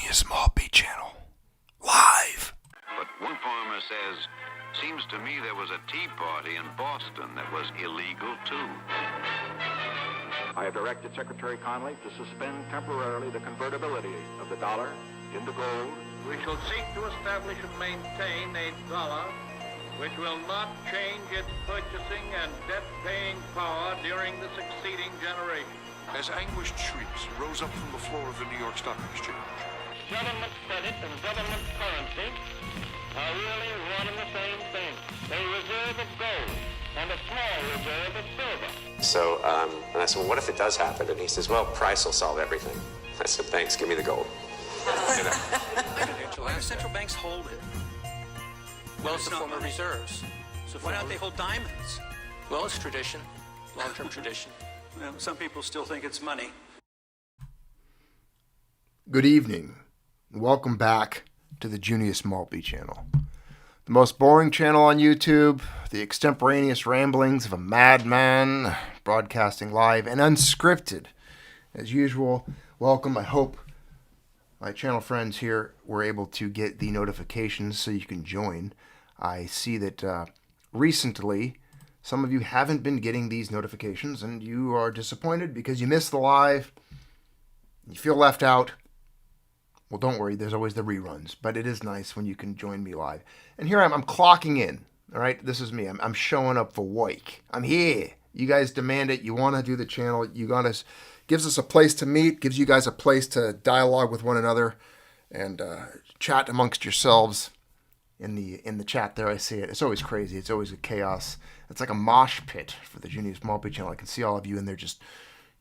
Junius Maltby Channel. Live. But one farmer says, seems to me there was a tea party in Boston that was illegal too. I have directed Secretary Connally to suspend temporarily the convertibility of the dollar into gold. We shall seek to establish and maintain a dollar which will not change its purchasing and debt-paying power during the succeeding generation. As anguished shrieks rose up from the floor of the New York Stock Exchange. Government credit and government currency are really one and the same thing. A reserve of gold and a small reserve of silver. So, and I said, well, what if it does happen? And he says, well, price will solve everything. I said, thanks, give me the gold. You know? Why do central banks hold it? Well, it's a form of reserves. So why don't they hold diamonds? Well, it's tradition, long-term tradition. Well, some people still think it's money. Good evening. Welcome back to the Junius Maltby Channel. The most boring channel on YouTube, the extemporaneous ramblings of a madman broadcasting live and unscripted. As usual, welcome. I hope my channel friends here were able to get the notifications so you can join. I see that recently some of you haven't been getting these notifications and you are disappointed because you missed the live. You feel left out. Well, don't worry, there's always the reruns, but it is nice when you can join me live. And here I'm clocking in, all right? This is me. I'm showing up for work. I'm here. You guys demand it. You want to do the channel. You got us, gives us a place to meet, gives you guys a place to dialogue with one another and chat amongst yourselves in the chat there. I see it. It's always crazy. It's always a chaos. It's like a mosh pit for the Junius Maltby Channel. I can see all of you in there just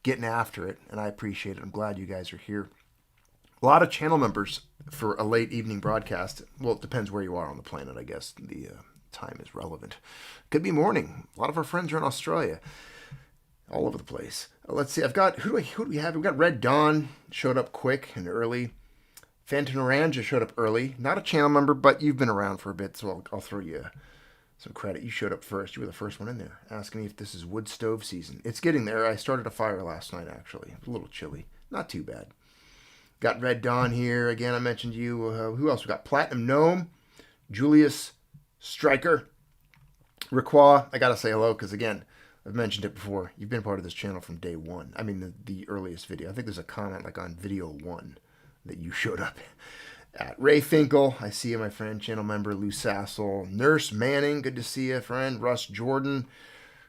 getting after it, and I appreciate it. I'm glad you guys are here. A lot of channel members for a late evening broadcast. Well, it depends where you are on the planet, I guess. The time is relevant. Could be morning. A lot of our friends are in Australia. All over the place. Let's see. I've got, who do we have? We've got Red Dawn. Showed up quick and early. Phantom Oranja showed up early. Not a channel member, but you've been around for a bit, so I'll throw you some credit. You showed up first. You were the first one in there. Asking me if this is wood stove season. It's getting there. I started a fire last night, actually. It was a little chilly. Not too bad. Got Red Dawn here. Again, I mentioned you. Who else? We got Platinum Gnome, Julius Stryker, Requa. I got to say hello because, again, I've mentioned it before. You've been part of this channel from day one. I mean, the earliest video. I think there's a comment like on video 1 that you showed up at. Ray Finkel. I see you, my friend. Channel member Lou Sassel. Nurse Manning. Good to see you, friend. Russ Jordan.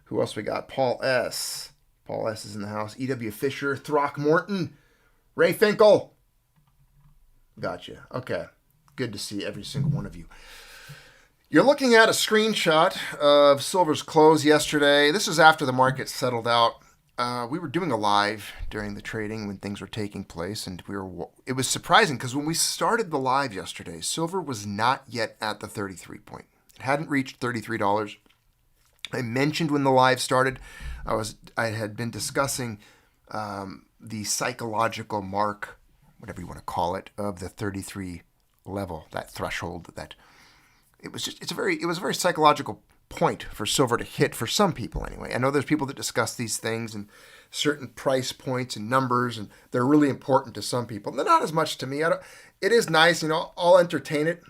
Who else we got? Paul S. Paul S. is in the house. E.W. Fisher. Throckmorton. Ray Finkel. Gotcha. Okay. Good to see every single one of you. You're looking at a screenshot of silver's close yesterday. This is after the market settled out. We were doing a live during the trading when things were taking place, and it was surprising because when we started the live yesterday, silver was not yet at the 33 point. It hadn't reached $33. I mentioned when the live started, I had been discussing the psychological mark, whatever you want to call it, of the 33 level, that threshold. That it was a very psychological point for silver to hit for some people anyway. I know there's people that discuss these things and certain price points and numbers, and they're really important to some people. They're not as much to me. It is nice, I'll entertain it.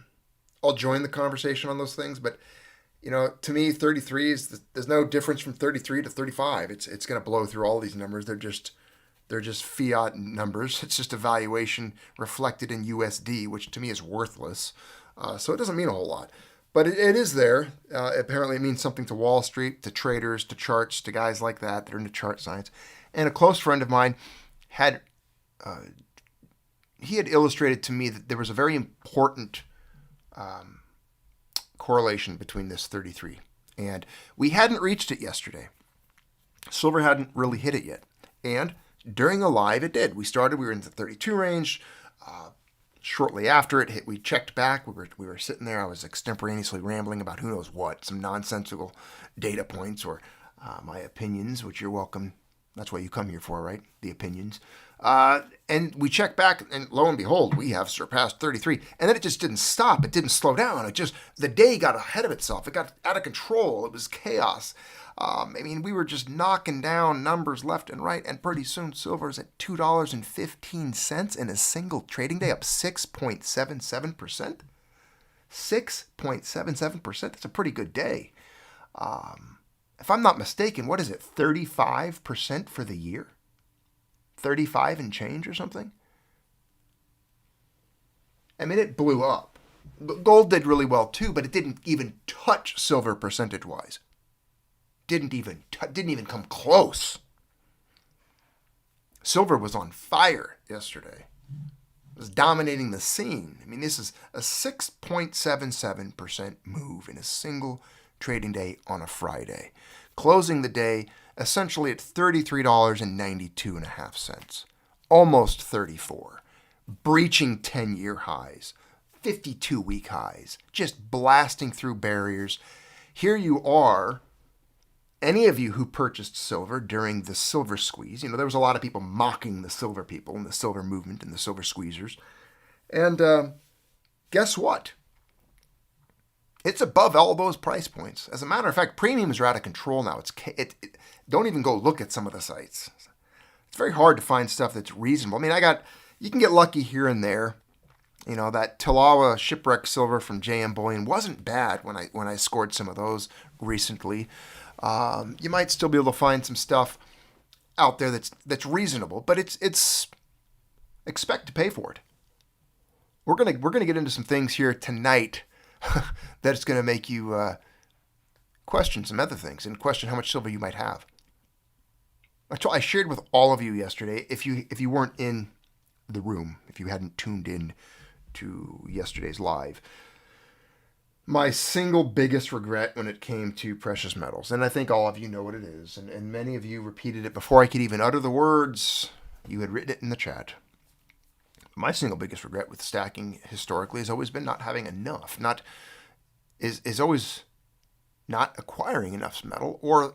I'll join the conversation on those things, but to me, 33 there's no difference from 33 to 35. It's going to blow through all these numbers. They're just fiat numbers. It's just a valuation reflected in USD, which to me is worthless. So it doesn't mean a whole lot. But it is there. Apparently it means something to Wall Street, to traders, to charts, to guys like that are into chart science. And a close friend of mine had illustrated to me that there was a very important correlation between this 33. And we hadn't reached it yesterday. Silver hadn't really hit it yet. And during the live, it did. We were in the 32 range. Shortly after it hit, we checked back. We were sitting there. I was extemporaneously rambling about who knows what, some nonsensical data points or my opinions, which you're welcome. That's what you come here for, right? The opinions. And we checked back, and lo and behold, we have surpassed 33. And then it just didn't stop. It didn't slow down. The day got ahead of itself. It got out of control. It was chaos. I mean, we were just knocking down numbers left and right, and pretty soon silver's at $2.15 in a single trading day, up 6.77%. 6.77%. That's a pretty good day. If I'm not mistaken, what is it, 35% for the year? 35 and change or something? I mean, it blew up. Gold did really well too, but it didn't even touch silver percentage-wise. Didn't even come close. Silver was on fire yesterday. It was dominating the scene. I mean, this is a 6.77% move in a single trading day on a Friday, closing the day essentially at $33.92.5, almost 34, breaching 10-year highs, 52-week highs, just blasting through barriers. Here you are, any of you who purchased silver during the silver squeeze. There was a lot of people mocking the silver people and the silver movement and the silver squeezers. And guess what? It's above all those price points. As a matter of fact, premiums are out of control now. Don't even go look at some of the sites. It's very hard to find stuff that's reasonable. I mean, you can get lucky here and there. That Talawa shipwreck silver from JM Bullion wasn't bad when I scored some of those recently. You might still be able to find some stuff out there that's reasonable, but it's expect to pay for it. We're gonna get into some things here tonight that's gonna make you question some other things and question how much silver you might have. I shared with all of you yesterday. If you weren't in the room, if you hadn't tuned in to yesterday's live, my single biggest regret when it came to precious metals, and I think all of you know what it is, and many of you repeated it before I could even utter the words. You had written it in the chat. My single biggest regret with stacking historically has always been not having enough, is always not acquiring enough metal, or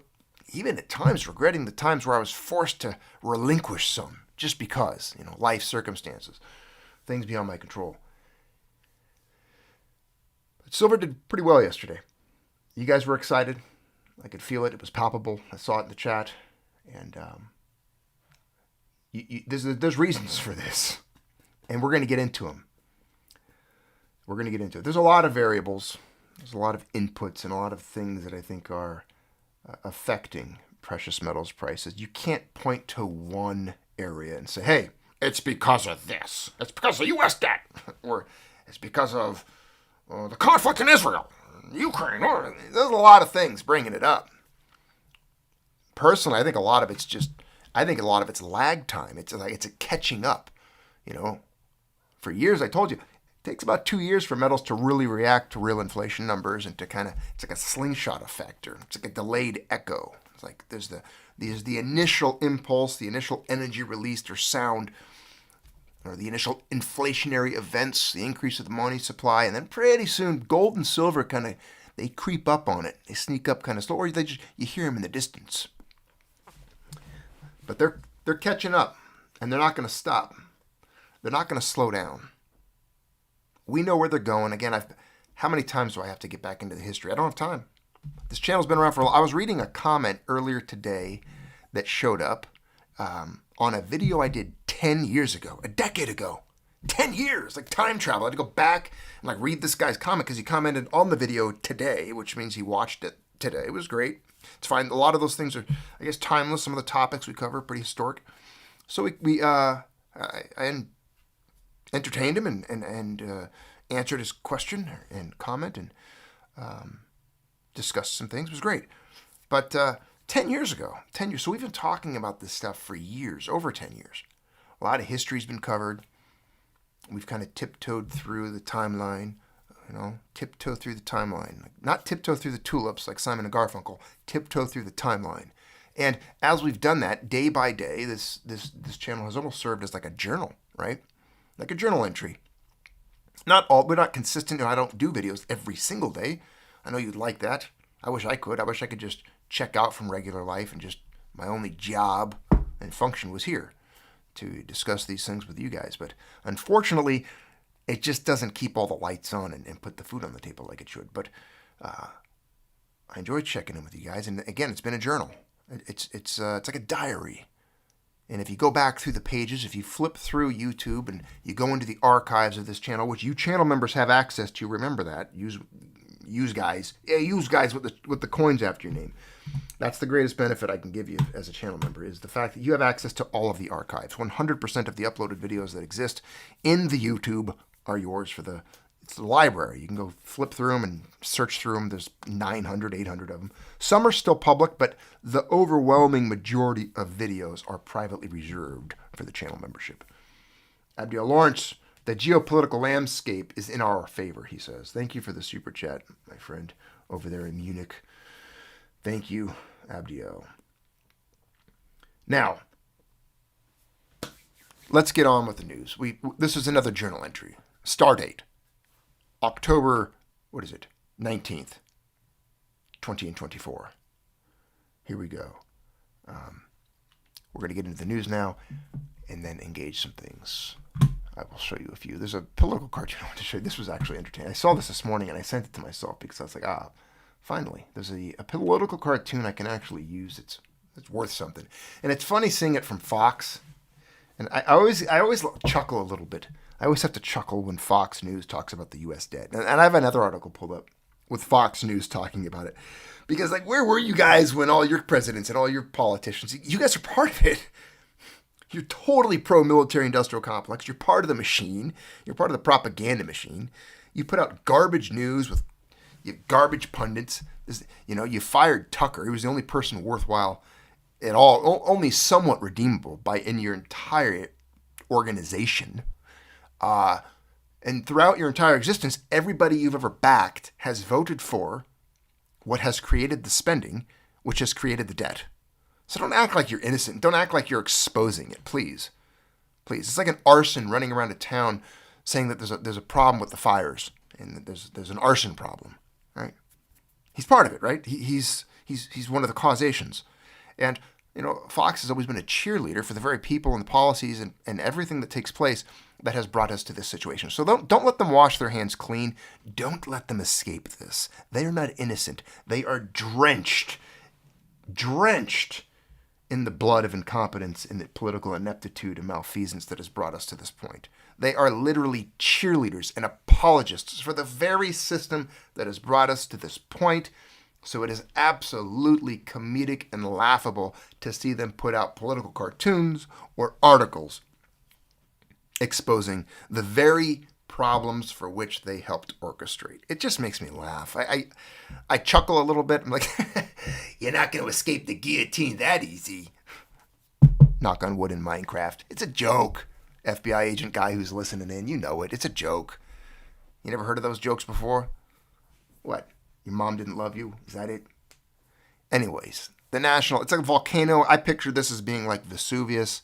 even at times regretting the times where I was forced to relinquish some just because, life circumstances, things beyond my control. Silver did pretty well yesterday. You guys were excited. I could feel it. It was palpable. I saw it in the chat. And there's reasons for this. And we're going to get into them. There's a lot of variables. There's a lot of inputs and a lot of things that I think are affecting precious metals prices. You can't point to one area and say, hey, it's because of this. It's because of U.S. debt. Or it's because of the conflict in Israel, Ukraine. There's a lot of things bringing it up. Personally, I think a lot of it's lag time. It's a catching up. For years, I told you, it takes about 2 years for metals to really react to real inflation numbers and to it's like a slingshot effect, or it's like a delayed echo. It's like there's the initial impulse, the initial energy released or sound, or the initial inflationary events, the increase of the money supply, and then pretty soon gold and silver they creep up on it. They sneak up kind of slow, or you hear them in the distance. But they're catching up, and they're not going to stop. They're not going to slow down. We know where they're going. Again, how many times do I have to get back into the history? I don't have time. This channel's been around for a while. I was reading a comment earlier today that showed up on a video I did 10 years ago, a decade ago. 10 years, like time travel. I had to go back and read this guy's comment because he commented on the video today, which means he watched it today. It was great. It's fine. A lot of those things are, I guess, timeless. Some of the topics we cover are pretty historic. So I entertained him and answered his question and comment and discussed some things. It was great. But 10 years ago, so we've been talking about this stuff for years, over 10 years. A lot of history's been covered. We've kind of tiptoed through the timeline, tiptoe through the timeline. Not tiptoe through the tulips like Simon and Garfunkel, tiptoe through the timeline. And as we've done that day by day, this channel has almost served as like a journal, right? Like a journal entry. We're not consistent. I don't do videos every single day. I know you'd like that. I wish I could. I wish I could just check out from regular life and just my only job and function was here to discuss these things with you guys. But unfortunately, it just doesn't keep all the lights on and put the food on the table like it should. But I enjoy checking in with you guys. And again, it's been a journal. It's like a diary. And if you go back through the pages, if you flip through YouTube and you go into the archives of this channel, which you channel members have access to, remember that. Use guys. Yeah, use guys with the coins after your name. That's the greatest benefit I can give you as a channel member, is the fact that you have access to all of the archives. 100% of the uploaded videos that exist in the YouTube are yours for it's the library. You can go flip through them and search through them. There's 900, 800 of them. Some are still public, but the overwhelming majority of videos are privately reserved for the channel membership. Abdiel Lawrence, the geopolitical landscape is in our favor, he says. Thank you for the super chat, my friend, over there in Munich. Thank you, Abdiel. Now, let's get on with the news. This is another journal entry. Star date, October, 19th, 2024. Here we go. We're going to get into the news now and then engage some things. I will show you a few. There's a political cartoon I want to show you. This was actually entertaining. I saw this morning and I sent it to myself because I was like, finally, there's a political cartoon I can actually use. It's worth something. And it's funny seeing it from Fox. And I always chuckle a little bit. I always have to chuckle when Fox News talks about the U.S. debt. And I have another article pulled up with Fox News talking about it. Because, like, where were you guys when all your presidents and all your politicians, you guys are part of it. You're totally pro-military industrial complex. You're part of the machine. You're part of the propaganda machine. You put out garbage news with garbage pundits. You fired Tucker. He was the only person worthwhile at all, only somewhat redeemable in your entire organization. And throughout your entire existence, everybody you've ever backed has voted for what has created the spending, which has created the debt. So don't act like you're innocent. Don't act like you're exposing it, please. Please. It's like an arson running around a town saying that there's a problem with the fires and that there's an arson problem, right? He's part of it, right? He's one of the causations. And, Fox has always been a cheerleader for the very people and the policies and everything that takes place that has brought us to this situation. So don't let them wash their hands clean. Don't let them escape this. They are not innocent. They are drenched in the blood of incompetence and the political ineptitude and malfeasance that has brought us to this point. They are literally cheerleaders and apologists for the very system that has brought us to this point. So it is absolutely comedic and laughable to see them put out political cartoons or articles exposing the very problems for which they helped orchestrate. It just makes me laugh. I chuckle a little bit. I'm like, you're not going to escape the guillotine that easy. Knock on wood in Minecraft. It's a joke. FBI agent guy who's listening in, you know it. It's a joke. You never heard of those jokes before? What? Your mom didn't love you? Is that it? Anyways, it's like a volcano. I picture this as being like Vesuvius.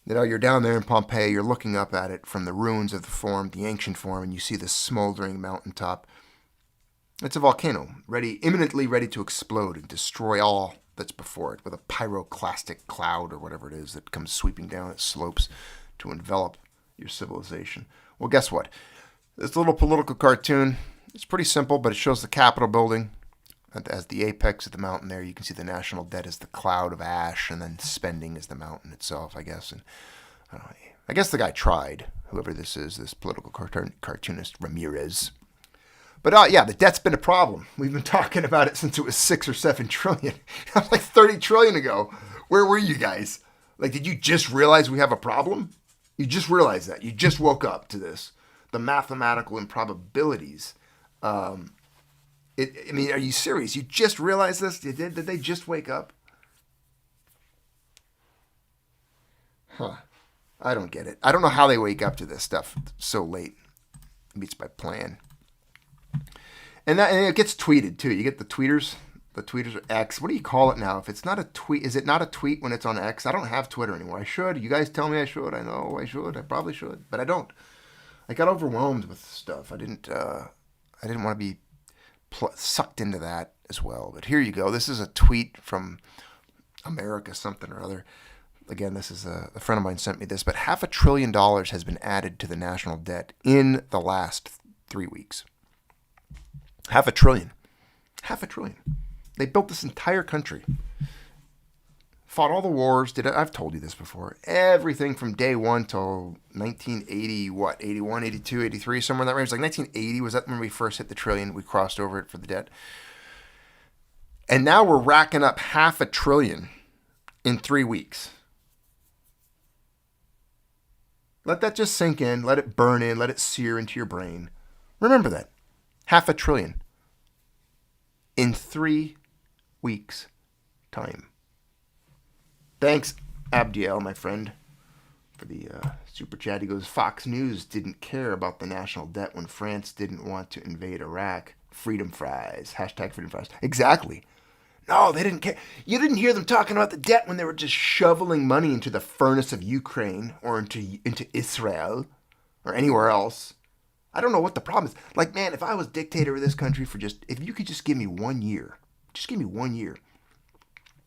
You're down there in Pompeii, you're looking up at it from the ruins of the ancient form, and you see this smoldering mountaintop. It's a volcano, imminently ready to explode and destroy all that's before it with a pyroclastic cloud or whatever it is that comes sweeping down its slopes to envelop your civilization. Well, guess what? This little political cartoon, it's pretty simple, but it shows the Capitol building as the apex of the mountain there. You can see the national debt as the cloud of ash, and then spending is the mountain itself, I guess. And I guess the guy tried, whoever this is, this political cartoonist Ramirez. But yeah, the debt's been a problem. We've been talking about it since it was 6 or 7 trillion. That was like 30 trillion ago. Where were you guys? Like, did you just realize we have a problem? You just realized that. You just woke up to this. The mathematical improbabilities. Are you serious? You just realized this? Did they just wake up? Huh. I don't get it. I don't know how they wake up to this stuff so late. Maybe it's by plan. And it gets tweeted too. You get the tweeters. The tweeters are X. What do you call it now? If it's not a tweet, is it not a tweet when it's on X? I don't have Twitter anymore. I should. You guys tell me I should. I know I should. I probably should, but I don't. I got overwhelmed with stuff. I didn't want to be sucked into that as well. But here you go. This is a tweet from America something or other. Again, this is a friend of mine sent me this, but $500 billion has been added to the national debt in the last 3 weeks. $500 billion. $500 billion. They built this entire country. Fought all the wars. I've told you this before. Everything from day one till 1980, 81, 82, 83, somewhere in that range. Like 1980, was that when we first hit the trillion? We crossed over it for the debt. And now we're racking up $500 billion in 3 weeks. Let that just sink in. Let it burn in. Let it sear into your brain. Remember that. $500 billion in 3 weeks' time. Thanks, Abdiel, my friend, for the super chat. He goes, Fox News didn't care about the national debt when France didn't want to invade Iraq. Freedom fries. Hashtag freedom fries. Exactly. No, they didn't care. You didn't hear them talking about the debt when they were just shoveling money into the furnace of Ukraine or into Israel or anywhere else. I don't know what the problem is. Like, man, if I was dictator of this country if you could just give me 1 year, just give me 1 year,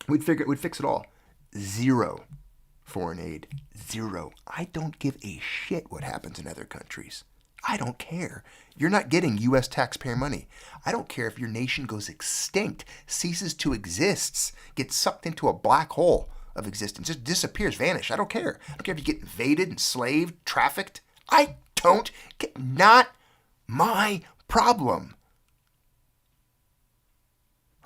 we'd fix it all. 0 foreign aid. 0. I don't give a shit what happens in other countries. I don't care. You're not getting U.S. taxpayer money. I don't care if your nation goes extinct, ceases to exist, gets sucked into a black hole of existence, just disappears, vanish. I don't care. I don't care if you get invaded, enslaved, trafficked. I don't care. Not my problem.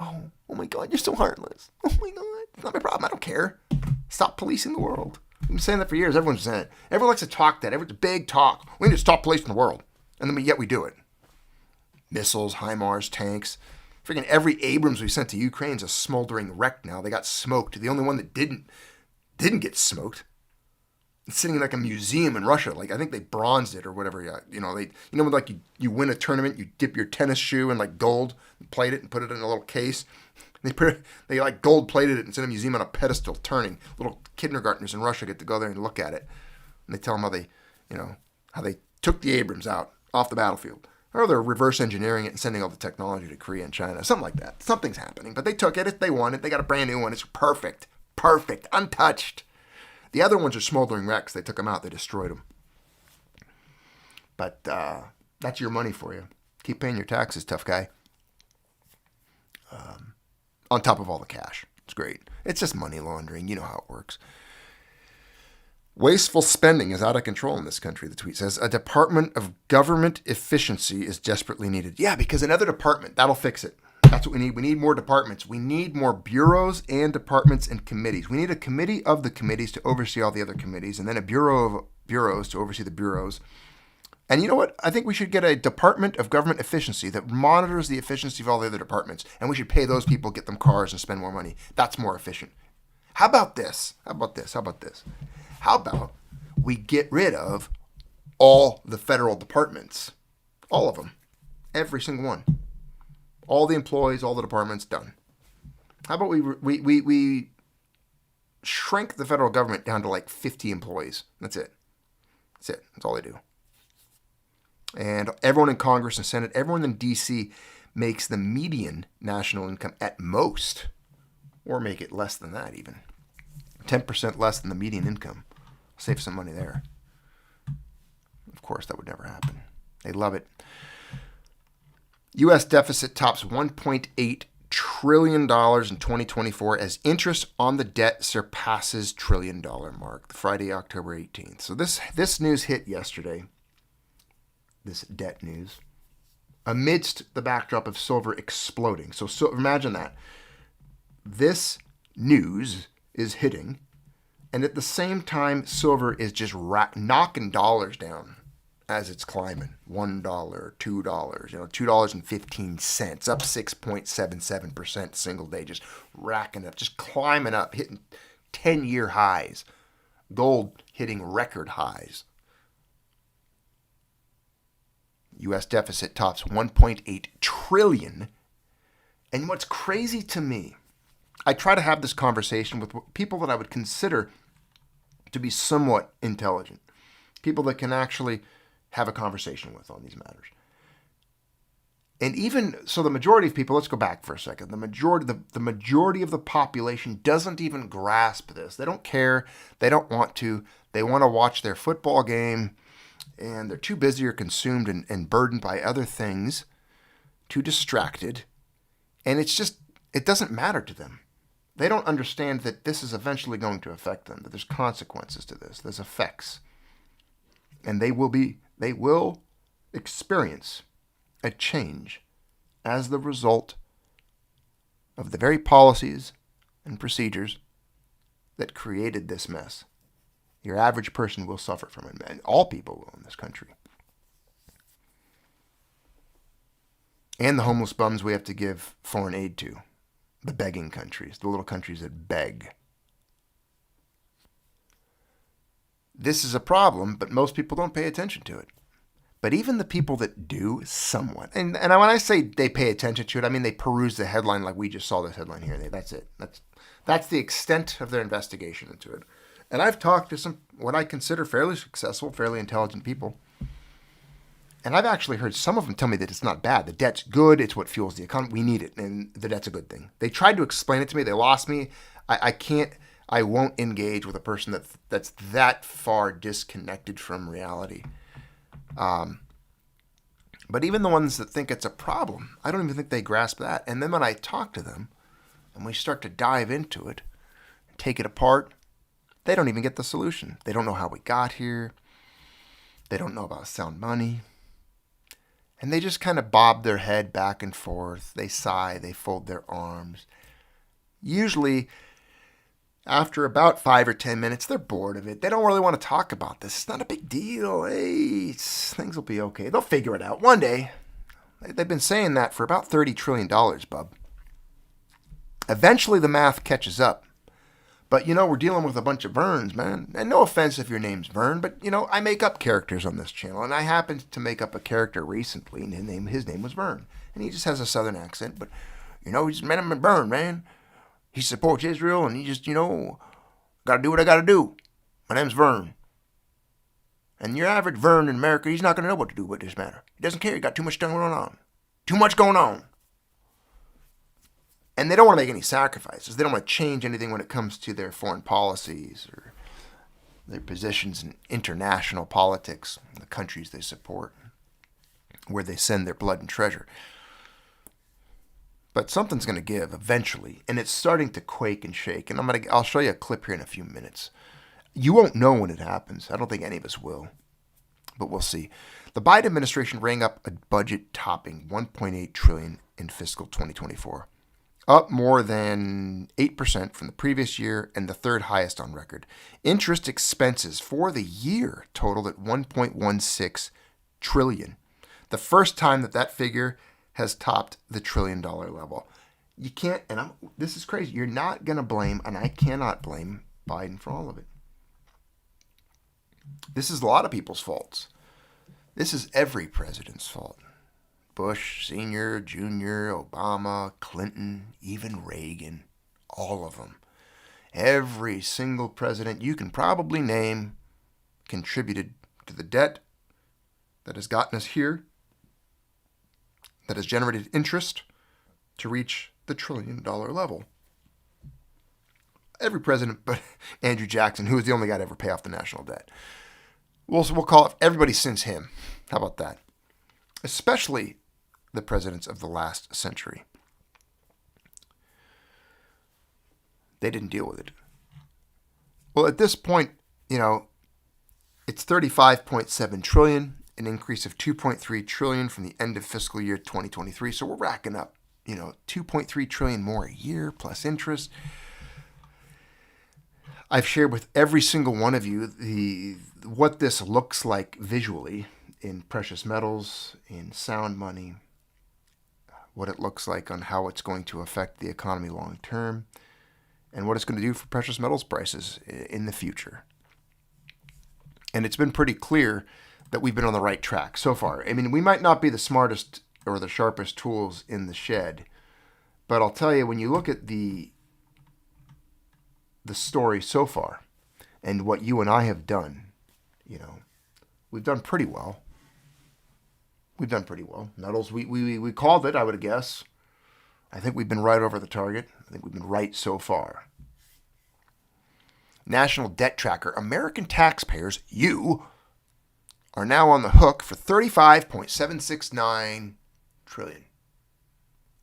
Oh my God, you're so heartless. Oh my God, it's not my problem. I don't care. Stop policing the world. I've been saying that for years. Everyone's saying it. Everyone likes to talk that. Everyone's a big talk. We need to stop policing the world. And then yet we do it. Missiles, HIMARS, tanks. Freaking every Abrams we sent to Ukraine's a smoldering wreck now. They got smoked. The only one that didn't get smoked. It's sitting in like a museum in Russia. Like I think they bronzed it or whatever. When like you win a tournament, you dip your tennis shoe in like gold, and plate it and put it in a little case. They like gold plated it and it's in a museum on a pedestal turning. Little kindergartners in Russia get to go there and look at it. And they tell them how they took the Abrams out off the battlefield. Or they're reverse engineering it and sending all the technology to Korea and China. Something like that. Something's happening. But they took it. They won it. They got a brand new one. It's perfect. Perfect. Untouched. The other ones are smoldering wrecks. They took them out. They destroyed them. But that's your money for you. Keep paying your taxes, tough guy. On top of all the cash. It's great. It's just money laundering. You know how it works. Wasteful spending is out of control in this country, the tweet says. A Department of Government Efficiency is desperately needed. Yeah, because another department, that'll fix it. That's what we need. We need more departments. We need more bureaus and departments and committees. We need a committee of the committees to oversee all the other committees, and then a bureau of bureaus to oversee the bureaus. And you know what? I think we should get a Department of Government Efficiency that monitors the efficiency of all the other departments. And we should pay those people, get them cars, and spend more money. That's more efficient. How about this? How about we get rid of all the federal departments? All of them. Every single one. All the employees, all the departments, done. How about we shrink the federal government down to like 50 employees? That's it. That's all they do. And everyone in Congress and Senate, everyone in D.C. makes the median national income at most, or make it less than that even. 10% less than the median income. Save some money there. Of course, that would never happen. They love it. U.S. deficit tops $1.8 trillion in 2024 as interest on the debt surpasses trillion-dollar mark, Friday, October 18th. So this news hit yesterday. This debt news, amidst the backdrop of silver exploding. So imagine that. This news is hitting, and at the same time, silver is just knocking dollars down as it's climbing. $1, $2, $2.15, up 6.77% single day, just racking up, just climbing up, hitting 10-year highs. Gold hitting record highs. U.S. deficit tops $1.8 trillion. And what's crazy to me, I try to have this conversation with people that I would consider to be somewhat intelligent, people that can actually have a conversation with on these matters. And even so, the majority of people, let's go back for a second. The majority of the population doesn't even grasp this. They don't care. They don't want to. They want to watch their football game. And they're too busy or consumed and burdened by other things, too distracted, And it doesn't matter to them. They don't understand that this is eventually going to affect them, that there's consequences to this, there's effects. And they will experience a change as the result of the very policies and procedures that created this mess. Your average person will suffer from it, and all people will in this country. And the homeless bums we have to give foreign aid to. The begging countries, the little countries that beg. This is a problem, but most people don't pay attention to it. But even the people that do, somewhat, and when I say they pay attention to it, I mean they peruse the headline like we just saw this headline here. That's it. That's the extent of their investigation into it. And I've talked to some what I consider fairly successful, fairly intelligent people. And I've actually heard some of them tell me that it's not bad. The debt's good. It's what fuels the economy. We need it. And the debt's a good thing. They tried to explain it to me. They lost me. I won't engage with a person that's that far disconnected from reality. But even the ones that think it's a problem, I don't even think they grasp that. And then when I talk to them and we start to dive into it, take it apart, they don't even get the solution. They don't know how we got here. They don't know about sound money. And they just kind of bob their head back and forth. They sigh. They fold their arms. Usually, after about 5 or 10 minutes, they're bored of it. They don't really want to talk about this. It's not a big deal. Hey, things will be okay. They'll figure it out one day. They've been saying that for about $30 trillion, bub. Eventually, the math catches up. But, we're dealing with a bunch of Verns, man. And no offense if your name's Vern, but, I make up characters on this channel. And I happened to make up a character recently, and his name was Vern. And he just has a southern accent, but, he's man, Vern, man. He supports Israel, and he just, got to do what I got to do. My name's Vern. And your average Vern in America, he's not going to know what to do with this matter. He doesn't care. He got too much going on. Too much going on. And they don't want to make any sacrifices. They don't want to change anything when it comes to their foreign policies or their positions in international politics, the countries they support, where they send their blood and treasure. But something's going to give eventually, and it's starting to quake and shake. And I'll show you a clip here in a few minutes. You won't know when it happens. I don't think any of us will, but we'll see. The Biden administration rang up a budget topping $1.8 trillion in fiscal 2024. Up more than 8% from the previous year and the third highest on record. Interest expenses for the year totaled at $1.16 trillion. The first time that figure has topped the $1 trillion level. You can't, and this is crazy. You're not going to blame, and I cannot blame Biden for all of it. This is a lot of people's faults. This is every president's fault. Bush, Sr., Jr., Obama, Clinton, even Reagan, all of them. Every single president you can probably name contributed to the debt that has gotten us here, that has generated interest to reach the $1 trillion level. Every president but Andrew Jackson, who was the only guy to ever pay off the national debt. We'll call it everybody since him. How about that? Especially the presidents of the last century. They didn't deal with it. Well, at this point, it's $35.7 trillion, an increase of $2.3 trillion from the end of fiscal year 2023. So we're racking up, $2.3 trillion more a year plus interest. I've shared with every single one of you what this looks like visually in precious metals, in sound money, what it looks like on how it's going to affect the economy long term, and what it's going to do for precious metals prices in the future. And it's been pretty clear that we've been on the right track so far. I mean, we might not be the smartest or the sharpest tools in the shed, but I'll tell you, when you look at the story so far and what you and I have done, we've done pretty well. We've done pretty well. Metals, we called it, I would guess. I think we've been right over the target. I think we've been right so far. National Debt Tracker, American taxpayers, you, are now on the hook for $35.769 trillion.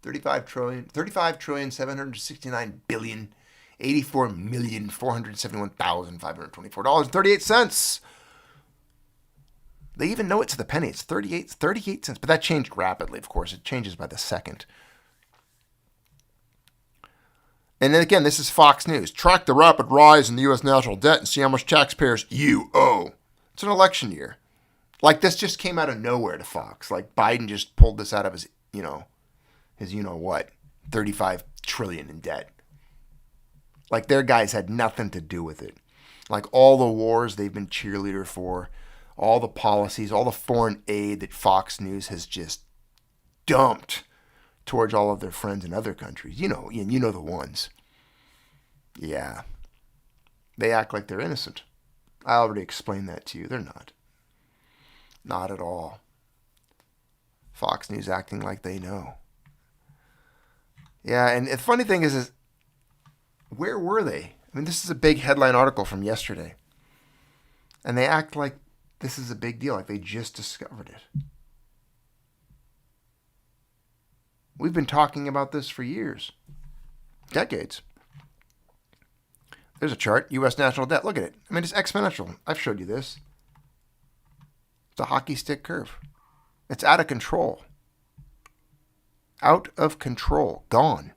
$35,769,084,471,524.38. They even know it to the penny. It's 38 cents. But that changed rapidly, of course. It changes by the second. And then again, this is Fox News. Track the rapid rise in the U.S. national debt and see how much taxpayers you owe. It's an election year. Like, this just came out of nowhere to Fox. Like, Biden just pulled this out of his, his you-know-what, 35 trillion in debt. Like, their guys had nothing to do with it. Like, all the wars they've been cheerleader for, all the policies, all the foreign aid that Fox News has just dumped towards all of their friends in other countries. You know the ones. Yeah. They act like they're innocent. I already explained that to you. They're not. Not at all. Fox News acting like they know. Yeah, and the funny thing is where were they? I mean, this is a big headline article from yesterday. And they act like this is a big deal, like they just discovered it. We've been talking about this for years. Decades. There's a chart, U.S. national debt. Look at it. I mean, it's exponential. I've showed you this. It's a hockey stick curve. It's out of control. Out of control. Gone.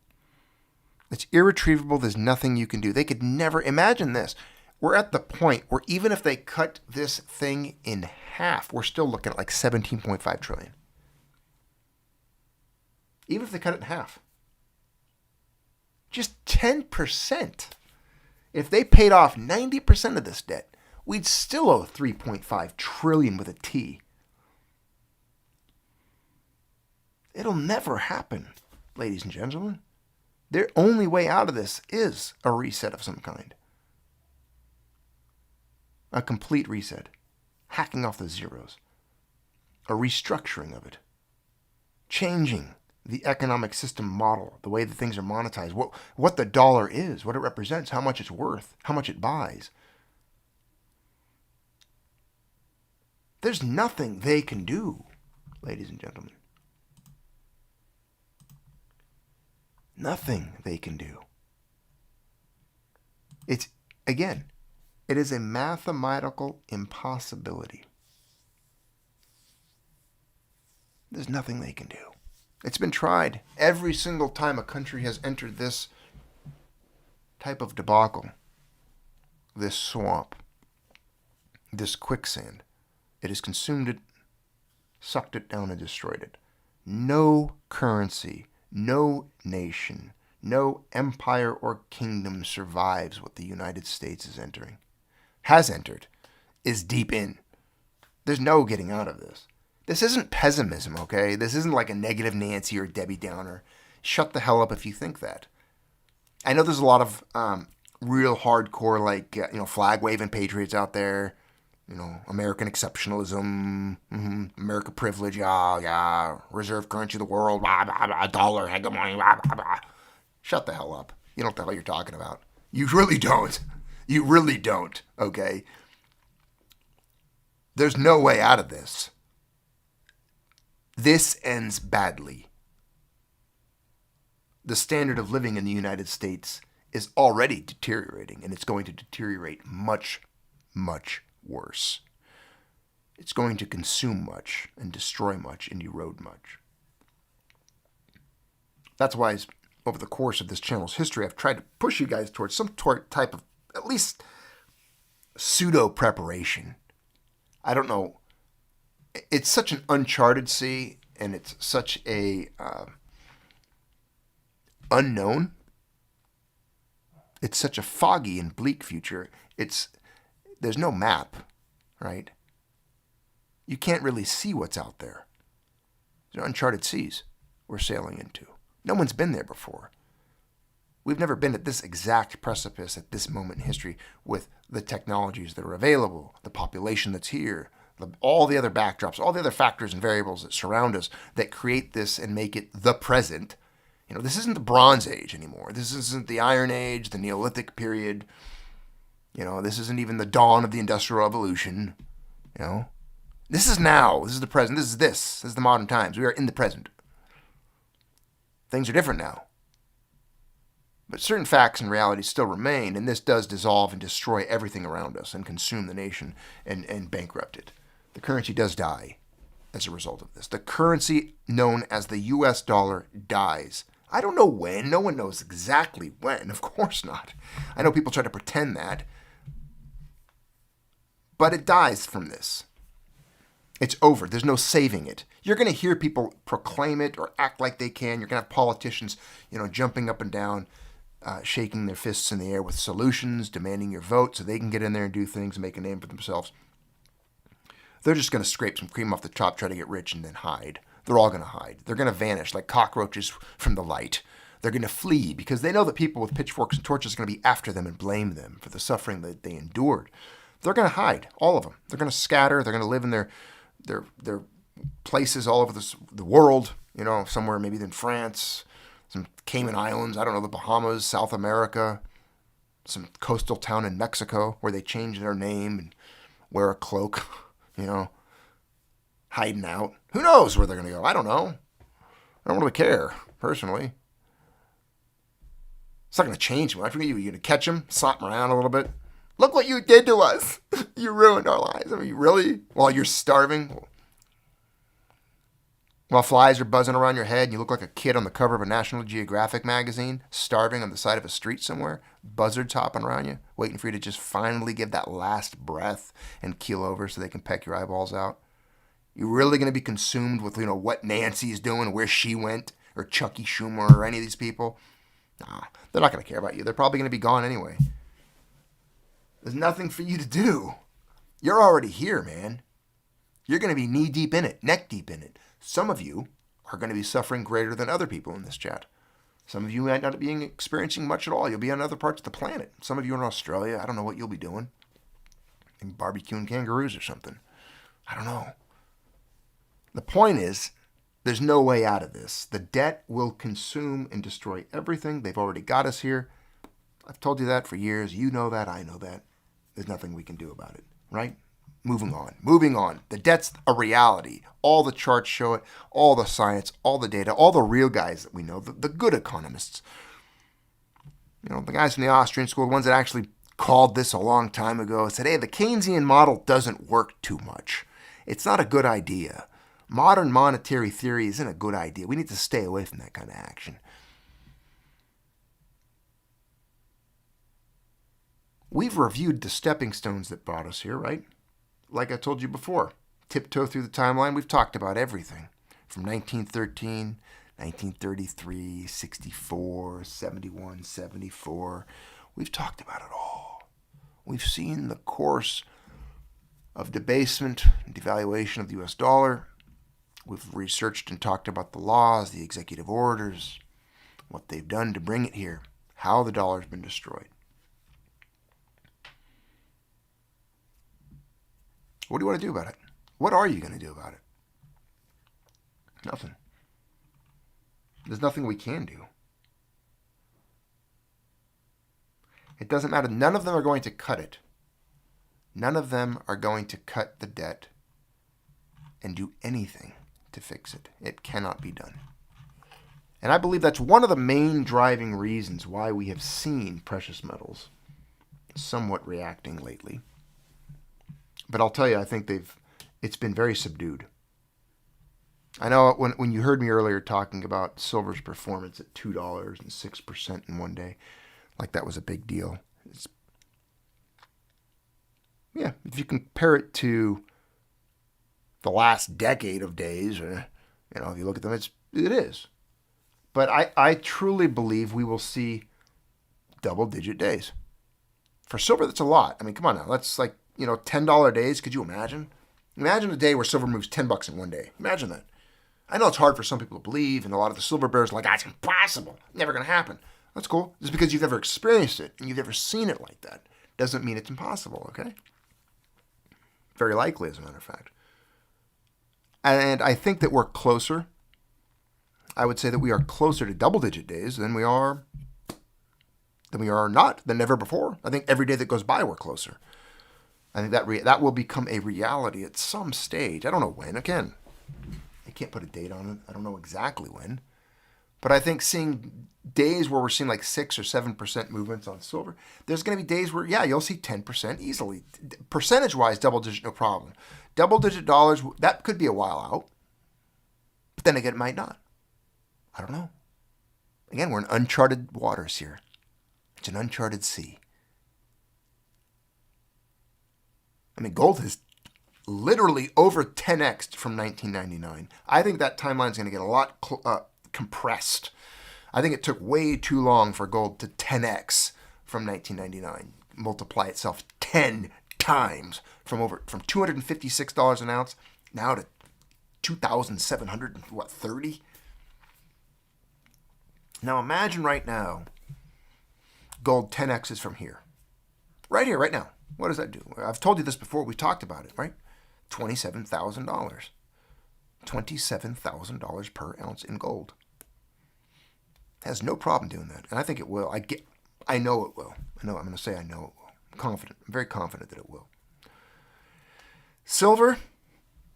It's irretrievable. There's nothing you can do. They could never imagine this. We're at the point where even if they cut this thing in half, we're still looking at like 17.5 trillion. Even if they cut it in half. Just 10%. If they paid off 90% of this debt, we'd still owe 3.5 trillion with a T. It'll never happen, ladies and gentlemen. Their only way out of this is a reset of some kind. A complete reset. Hacking off the zeros. A restructuring of it. Changing the economic system model, the way that things are monetized, what the dollar is, what it represents, how much it's worth, how much it buys. There's nothing they can do, ladies and gentlemen. Nothing they can do. It is a mathematical impossibility. There's nothing they can do. It's been tried every single time a country has entered this type of debacle, this swamp, this quicksand. It has consumed it, sucked it down, and destroyed it. No currency, no nation, no empire or kingdom survives what the United States has entered, is deep in. There's no getting out of this. This isn't pessimism, okay? This isn't like a negative Nancy or Debbie Downer. Shut the hell up if you think that. I know there's a lot of real hardcore, flag-waving patriots out there. American exceptionalism, America privilege, reserve currency of the world, blah, blah, blah, dollar hegemony, blah, blah, blah. Shut the hell up. You know what the hell you're talking about. You really don't. You really don't, okay? There's no way out of this. This ends badly. The standard of living in the United States is already deteriorating, and it's going to deteriorate much, much worse. It's going to consume much and destroy much and erode much. That's why over the course of this channel's history, I've tried to push you guys towards some type of at least pseudo-preparation. I don't know. It's such an uncharted sea, and it's such a unknown. It's such a foggy and bleak future. There's no map, right? You can't really see what's out there. They're uncharted seas we're sailing into. No one's been there before. We've never been at this exact precipice at this moment in history with the technologies that are available, the population that's here, all the other backdrops, all the other factors and variables that surround us that create this and make it the present. This isn't the Bronze Age anymore. This isn't the Iron Age, the Neolithic period. This isn't even the dawn of the Industrial Revolution. This is now. This is the present. This is the modern times. We are in the present. Things are different now. But certain facts and realities still remain, and this does dissolve and destroy everything around us and consume the nation and bankrupt it. The currency does die as a result of this. The currency known as the US dollar dies. I don't know when. No one knows exactly when. Of course not. I know people try to pretend that. But it dies from this. It's over. There's no saving it. You're going to hear people proclaim it or act like they can. You're going to have politicians, jumping up and down, shaking their fists in the air with solutions, demanding your vote so they can get in there and do things and make a name for themselves. They're just going to scrape some cream off the top, try to get rich, and then hide. They're all going to hide. They're going to vanish like cockroaches from the light. They're going to flee because they know that people with pitchforks and torches are going to be after them and blame them for the suffering that they endured. They're going to hide, all of them. They're going to scatter. They're going to live in their places all over the world, somewhere maybe in France, some Cayman Islands, I don't know, the Bahamas, South America, some coastal town in Mexico where they change their name and wear a cloak, hiding out. Who knows where they're going to go? I don't know. I don't really care, personally. It's not going to change much. You're going to catch them, slap them around a little bit. Look what you did to us. You ruined our lives. I mean, really? While you're starving? While flies are buzzing around your head and you look like a kid on the cover of a National Geographic magazine, starving on the side of a street somewhere, buzzards hopping around you, waiting for you to just finally give that last breath and keel over so they can peck your eyeballs out. You really going to be consumed with, what Nancy's doing, where she went, or Chucky Schumer, or any of these people? Nah, they're not going to care about you. They're probably going to be gone anyway. There's nothing for you to do. You're already here, man. You're going to be knee-deep in it, neck-deep in it. Some of you are going to be suffering greater than other people in this chat. Some of you might not be experiencing much at all. You'll be on other parts of the planet. Some of you are in Australia. I don't know what you'll be doing. Maybe barbecuing kangaroos or something. I don't know. The point is, there's no way out of this. The debt will consume and destroy everything. They've already got us here. I've told you that for years. You know that. I know that. There's nothing we can do about it, right? Moving on. The debt's a reality. All the charts show it, all the science, all the data, all the real guys that we know, the good economists. The guys from the Austrian school, the ones that actually called this a long time ago, said, hey, the Keynesian model doesn't work too much. It's not a good idea. Modern monetary theory isn't a good idea. We need to stay away from that kind of action. We've reviewed the stepping stones that brought us here, right? Like I told you before, tiptoe through the timeline, we've talked about everything. From 1913, 1933, 64, 71, 74. We've talked about it all. We've seen the course of debasement and devaluation of the US dollar. We've researched and talked about the laws, the executive orders, what they've done to bring it here, how the dollar's been destroyed. What do you want to do about it? What are you going to do about it? Nothing. There's nothing we can do. It doesn't matter. None of them are going to cut it. None of them are going to cut the debt and do anything to fix it. It cannot be done. And I believe that's one of the main driving reasons why we have seen precious metals somewhat reacting lately. But I'll tell you, I think it's been very subdued. I know when you heard me earlier talking about silver's performance at $2 and 6% in one day, like that was a big deal. If you compare it to the last decade of days, if you look at them, it is. But I truly believe we will see double-digit days. For silver, that's a lot. I mean, come on now. That's like, $10 days. Could you imagine? Imagine a day where silver moves $10 in one day. Imagine that. I know it's hard for some people to believe, and a lot of the silver bears are like, that's impossible. Never going to happen. That's cool. Just because you've never experienced it and you've never seen it like that doesn't mean it's impossible, okay? Very likely, as a matter of fact. And I think that we're closer. I would say that we are closer to double-digit days than we are never before. I think every day that goes by, we're closer. I think that will become a reality at some stage. I don't know when. Again, I can't put a date on it. I don't know exactly when. But I think seeing days where we're seeing like 6 or 7% movements on silver, there's going to be days where, yeah, you'll see 10% easily. Percentage-wise, double-digit, no problem. Double-digit dollars, that could be a while out. But then again, it might not. I don't know. Again, we're in uncharted waters here. It's an uncharted sea. I mean, gold has literally over 10x from 1999. I think that timeline is going to get a lot compressed. I think it took way too long for gold to 10x from 1999. Multiply itself 10 times from $256 an ounce now to $2,730. Now imagine right now, gold 10x's from here. Right here, right now. What does that do? I've told you this before. We talked about it, right? $27,000. $27,000 per ounce in gold. Has no problem doing that. And I think it will. I know it will. I'm going to say I know it will. I'm confident. I'm very confident that it will. Silver,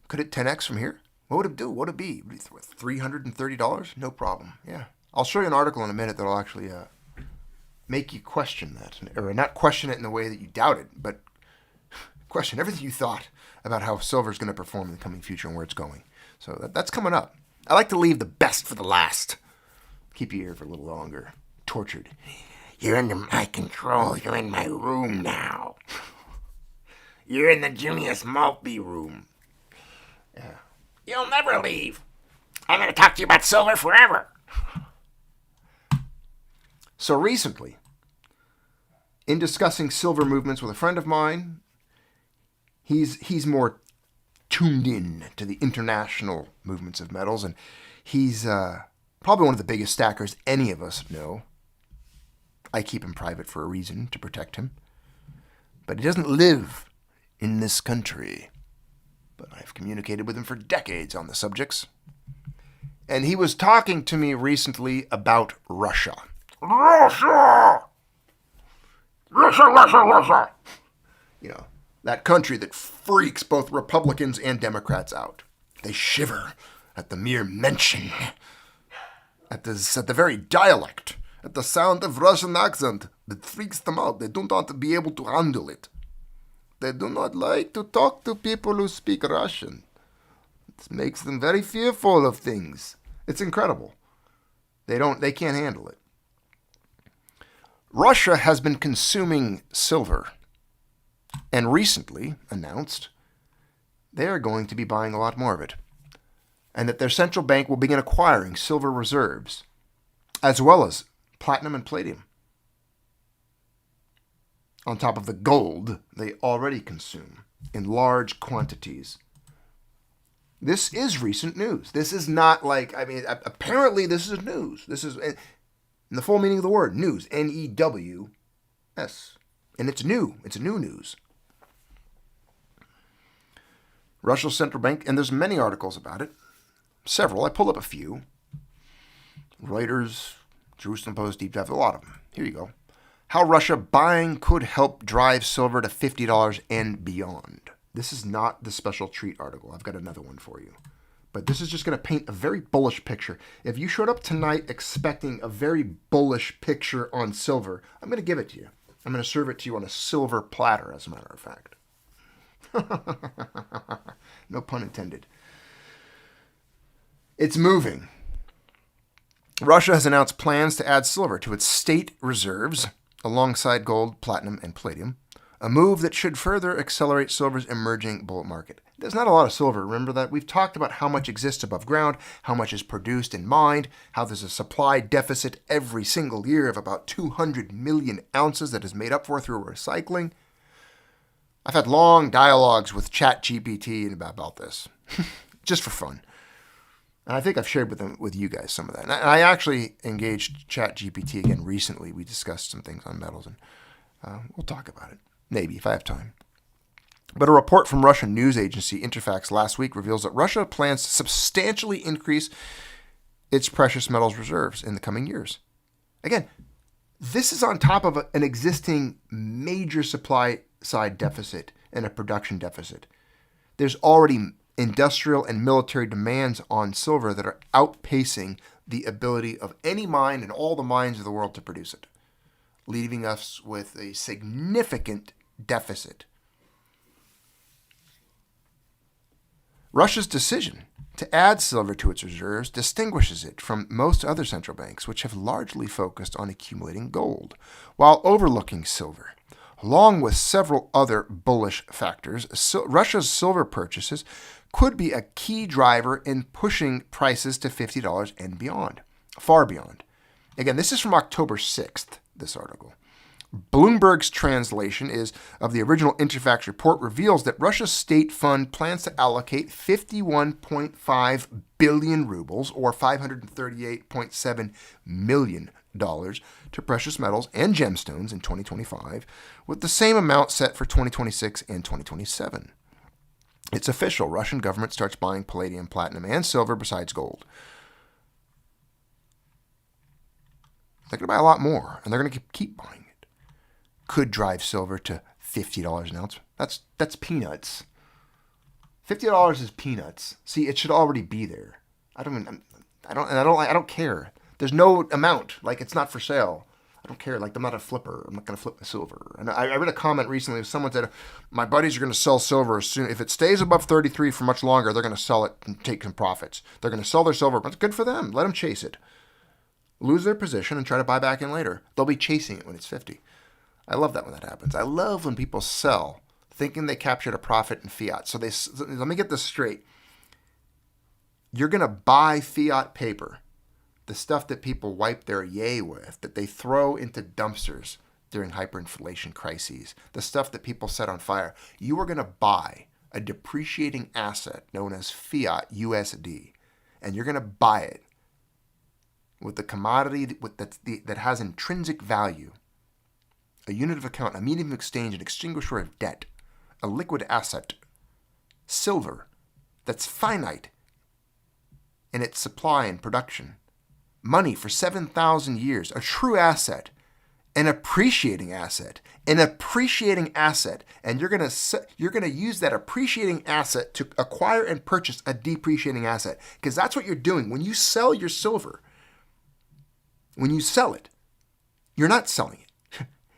could it 10x from here? What would it do? What would it be? $330? No problem. Yeah. I'll show you an article in a minute that'll actually make you question that. Or not question it in the way that you doubt it, but question everything you thought about how silver is going to perform in the coming future and where it's going. So that's coming up. I like to leave the best for the last. Keep you here for a little longer. Tortured. You're under my control. You're in my room now. You're in the Junius Maltby room. Yeah. You'll never leave. I'm going to talk to you about silver forever. So recently, in discussing silver movements with a friend of mine, he's more tuned in to the international movements of metals, and he's probably one of the biggest stackers any of us know. I keep him private for a reason, to protect him. But he doesn't live in this country. But I've communicated with him for decades on the subjects. And he was talking to me recently about Russia. Russia! Russia! You know, that country that freaks both Republicans and Democrats out. They shiver at the mere mention, at the very dialect, at the sound of Russian accent that freaks them out. They don't want to be able to handle it. They do not like to talk to people who speak Russian. It makes them very fearful of things. It's incredible. They can't handle it. Russia has been consuming silver and recently announced they are going to be buying a lot more of it, and that their central bank will begin acquiring silver reserves as well as platinum and palladium on top of the gold they already consume in large quantities. This is recent news. This is not apparently this is news. This is, in the full meaning of the word, news. N-E-W-S. And it's new. It's new news. Russia's central bank, and there's many articles about it. Several. I pulled up a few. Reuters, Jerusalem Post, Deep Dive, a lot of them. Here you go. How Russia buying could help drive silver to $50 and beyond. This is not the special treat article. I've got another one for you. But this is just going to paint a very bullish picture. If you showed up tonight expecting a very bullish picture on silver, I'm going to give it to you. I'm going to serve it to you on a silver platter, as a matter of fact. No pun intended. It's moving. Russia has announced plans to add silver to its state reserves alongside gold, platinum, and palladium, a move that should further accelerate silver's emerging bull market. There's not a lot of silver, remember that? We've talked about how much exists above ground, how much is produced and mined, how there's a supply deficit every single year of about 200 million ounces that is made up for through recycling. I've had long dialogues with ChatGPT about this, just for fun. And I think I've shared with you guys some of that. And I actually engaged ChatGPT again recently. We discussed some things on metals, and we'll talk about it, maybe, if I have time. But a report from Russian news agency Interfax last week reveals that Russia plans to substantially increase its precious metals reserves in the coming years. Again, this is on top of an existing major supply side deficit and a production deficit. There's already industrial and military demands on silver that are outpacing the ability of any mine and all the mines of the world to produce it, leaving us with a significant deficit. Russia's decision to add silver to its reserves distinguishes it from most other central banks, which have largely focused on accumulating gold, while overlooking silver. Along with several other bullish factors, Russia's silver purchases could be a key driver in pushing prices to $50 and beyond, far beyond. Again, this is from October 6th, this article. Bloomberg's translation of the original Interfax report reveals that Russia's state fund plans to allocate 51.5 billion rubles, or $538.7 million, to precious metals and gemstones in 2025, with the same amount set for 2026 and 2027. It's official. Russian government starts buying palladium, platinum, and silver besides gold. They're going to buy a lot more, and they're going to keep buying it. Could drive silver to $50 an ounce. That's peanuts. $50 is peanuts. See, it should already be there. I don't care. There's no amount. Like, it's not for sale. I don't care. Like, I'm not a flipper. I'm not going to flip my silver. And I read a comment recently where someone said, my buddies are going to sell silver as soon. If it stays above 33 for much longer, they're going to sell it and take some profits. They're going to sell their silver, but it's good for them. Let them chase it. Lose their position and try to buy back in later. They'll be chasing it when it's 50. I love that when that happens. I love when people sell thinking they captured a profit in fiat. So let me get this straight. You're going to buy fiat paper, the stuff that people wipe their yay with, that they throw into dumpsters during hyperinflation crises, the stuff that people set on fire. You are going to buy a depreciating asset known as fiat USD, and you're going to buy it with the commodity that has intrinsic value, a unit of account, a medium of exchange, an extinguisher of debt, a liquid asset, silver, that's finite in its supply and production, money for 7,000 years, a true asset, an appreciating asset, and you're gonna use that appreciating asset to acquire and purchase a depreciating asset, because that's what you're doing when you sell your silver. When you sell it, you're not selling it.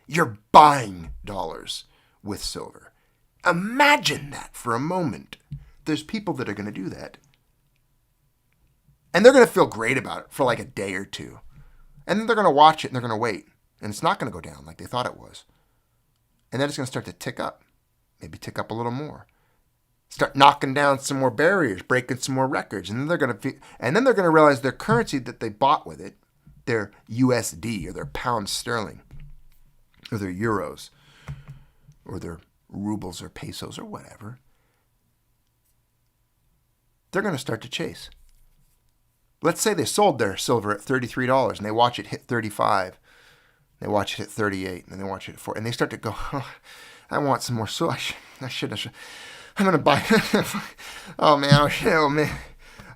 You're buying dollars with silver. Imagine that for a moment. There's people that are going to do that. And they're going to feel great about it for like a day or two. And then they're going to watch it and they're going to wait. And it's not going to go down like they thought it was. And then it's going to start to tick up. Maybe tick up a little more. Start knocking down some more barriers, breaking some more records. And then they're going to realize their currency that they bought with it, their USD or their pound sterling or their euros or their rubles or pesos or whatever, they're going to start to chase. Let's say they sold their silver at $33 and they watch it hit 35. They watch it hit 38 and then they watch it at 4. And they start to go, oh, I want some more silver. I should. I'm going to buy. Oh, man. Oh, shit. Oh, man.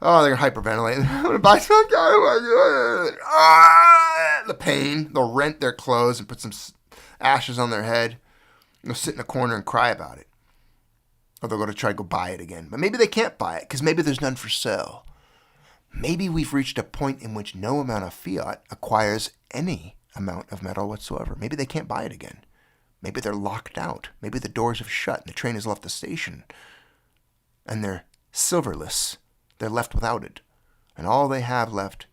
Oh, they're hyperventilating. I'm going to buy some. The pain. They'll rent their clothes and put some ashes on their head. They'll sit in a corner and cry about it. Or they'll go to try to go buy it again. But maybe they can't buy it because maybe there's none for sale. Maybe we've reached a point in which no amount of fiat acquires any amount of metal whatsoever. Maybe they can't buy it again. Maybe they're locked out. Maybe the doors have shut and the train has left the station. And they're silverless. They're left without it. And all they have left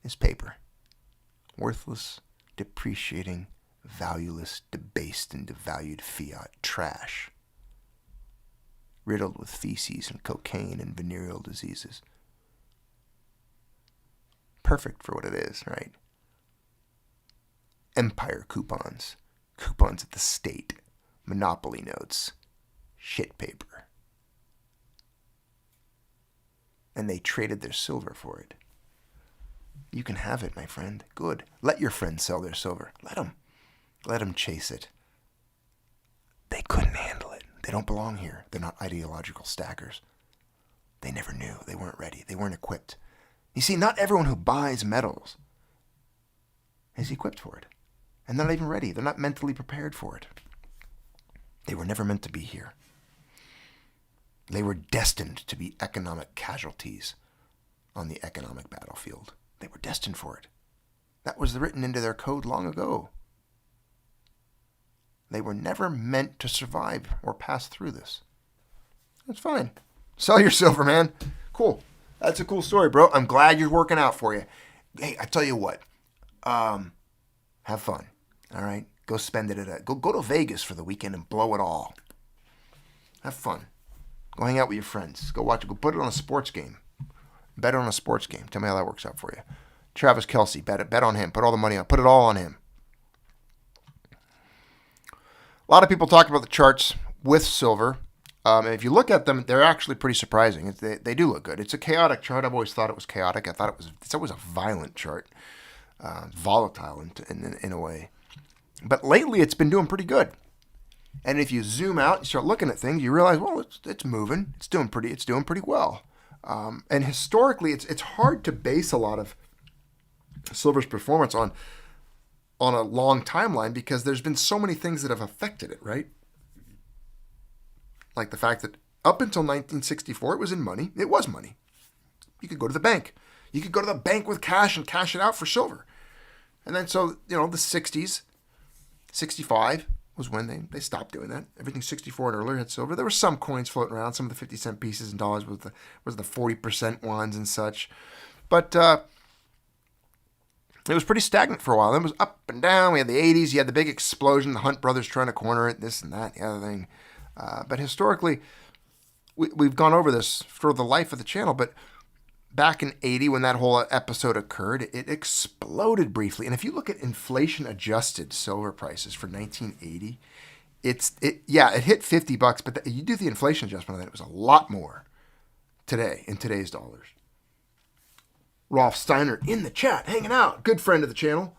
is paper. Worthless, depreciating, valueless, debased, and devalued fiat trash. Riddled with feces and cocaine and venereal diseases. Perfect for what it is, right? Empire coupons. Coupons at the state. Monopoly notes. Shit paper. And they traded their silver for it. You can have it, my friend. Good. Let your friends sell their silver. Let them. Let them chase it. They couldn't handle it. They don't belong here. They're not ideological stackers. They never knew. They weren't ready. They weren't equipped. You see, not everyone who buys metals is equipped for it. And they're not even ready. They're not mentally prepared for it. They were never meant to be here. They were destined to be economic casualties on the economic battlefield. They were destined for it. That was written into their code long ago. They were never meant to survive or pass through this. That's fine. Sell your silver, man. Cool. That's a cool story, bro. I'm glad you're working out for you. Hey, I tell you what. Have fun. All right? Go spend it at go to Vegas for the weekend and blow it all. Have fun. Go hang out with your friends. Go watch it. Go put it on a sports game. Bet it on a sports game. Tell me how that works out for you. Travis Kelce, bet on him. Put all the money on. Put it all on him. A lot of people talk about the charts with silver. And if you look at them, they're actually pretty surprising. They do look good. It's a chaotic chart. I've always thought it was chaotic. I thought it's always a violent chart. Volatile in a way. But lately, it's been doing pretty good. And if you zoom out and start looking at things, you realize, well, it's moving. It's doing pretty well. And historically, it's hard to base a lot of silver's performance on a long timeline because there's been so many things that have affected it, right? Like the fact that up until 1964, it was in money. It was money. You could go to the bank. You could go to the bank with cash and cash it out for silver. And then so, the 60s, 65 was when they stopped doing that. Everything 64 and earlier had silver. There were some coins floating around. Some of the 50-cent pieces and dollars was the 40% ones and such. But it was pretty stagnant for a while. Then it was up and down. We had the 80s. You had the big explosion. The Hunt brothers trying to corner it, this and that, the other thing. But historically, we've gone over this for the life of the channel. But back in 80, when that whole episode occurred, it exploded briefly. And if you look at inflation-adjusted silver prices for 1980, it hit $50. But you do the inflation adjustment on that, it was a lot more today in today's dollars. Rolf Steiner in the chat, hanging out. Good friend of the channel.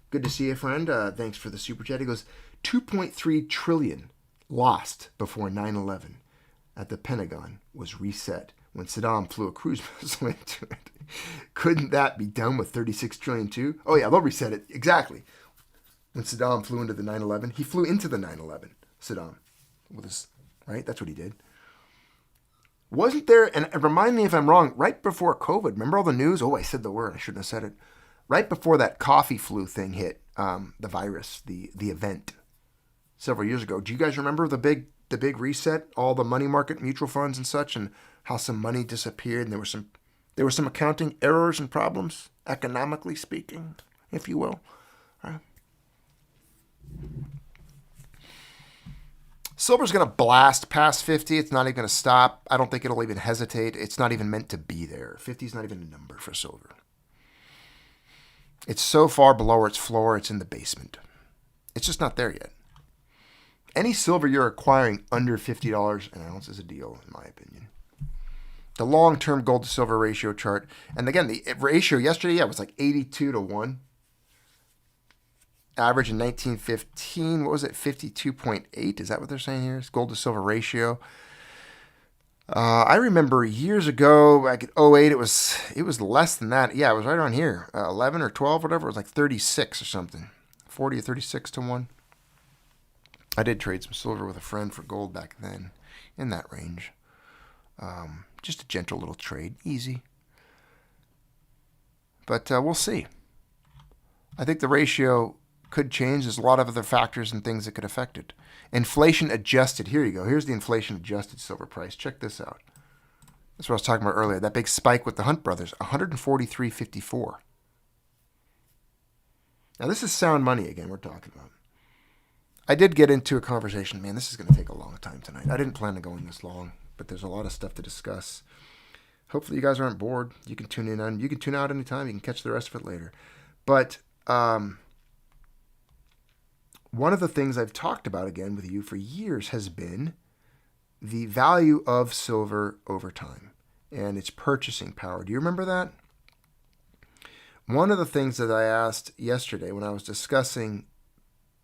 Good to see you, friend. Thanks for the super chat. He goes, 2.3 trillion lost before 9/11 at the Pentagon was reset when Saddam flew a cruise missile into it. Couldn't that be done with 36 trillion too? Oh yeah, they'll reset it. Exactly. When Saddam flew into the 9/11, he flew into the 9/11, Saddam. Right? That's what he did. Wasn't there, and remind me if I'm wrong, right before COVID, remember all the news? Oh, I said the word. I shouldn't have said it. Right before that coffee flu thing hit, the virus, the event, several years ago. Do you guys remember the big reset, all the money market mutual funds and such, and how some money disappeared, and there were some accounting errors and problems, economically speaking, if you will. Silver's going to blast past 50. It's not even going to stop. I don't think it'll even hesitate. It's not even meant to be there. 50 is not even a number for silver. It's so far below its floor, it's in the basement. It's just not there yet. Any silver you're acquiring under $50 an ounce is a deal, in my opinion. The long-term gold to silver ratio chart, and again, the ratio yesterday, was like 82 to 1. Average in 1915, what was it, 52.8? Is that what they're saying here? It's gold to silver ratio. I remember years ago, back at 08, it was less than that. Yeah, it was right on here. 11 or 12, whatever. It was like 36 or something. 40 or 36 to 1. I did trade some silver with a friend for gold back then, in that range. Just a gentle little trade. Easy. But we'll see. I think the ratio could change. There's a lot of other factors and things that could affect it. Inflation adjusted. Here you go. Here's the inflation adjusted silver price. Check this out. That's what I was talking about earlier. That big spike with the Hunt brothers. 143.54. Now this is sound money again we're talking about. I did get into a conversation. Man, this is going to take a long time tonight. I didn't plan on going this long, but there's a lot of stuff to discuss. Hopefully you guys aren't bored. You can tune in on. You can tune out anytime. You can catch the rest of it later. But one of the things I've talked about again with you for years has been the value of silver over time and its purchasing power. Do you remember that? One of the things that I asked yesterday when I was discussing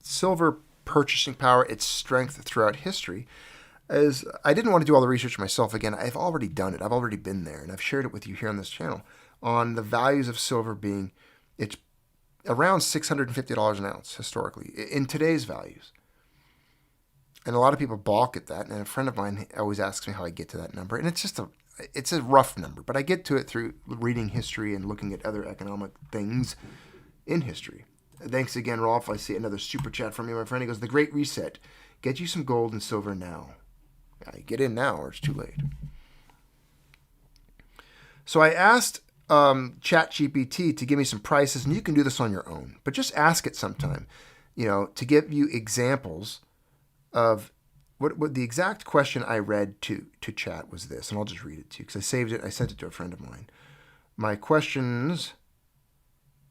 silver purchasing power, its strength throughout history, is I didn't want to do all the research myself again. I've already done it. I've already been there, and I've shared it with you here on this channel on the values of silver being it's around $650 an ounce historically in today's values. And a lot of people balk at that. And a friend of mine always asks me how I get to that number. And it's just it's a rough number, but I get to it through reading history and looking at other economic things in history. Thanks again, Rolf. I see another super chat from you, my friend. He goes, the Great Reset. Get you some gold and silver now. Get in now or it's too late. So I asked ChatGPT to give me some prices, and you can do this on your own, but just ask it sometime, to give you examples of what the exact question I read to chat was this, and I'll just read it to you because I saved it. I sent it to a friend of mine. My questions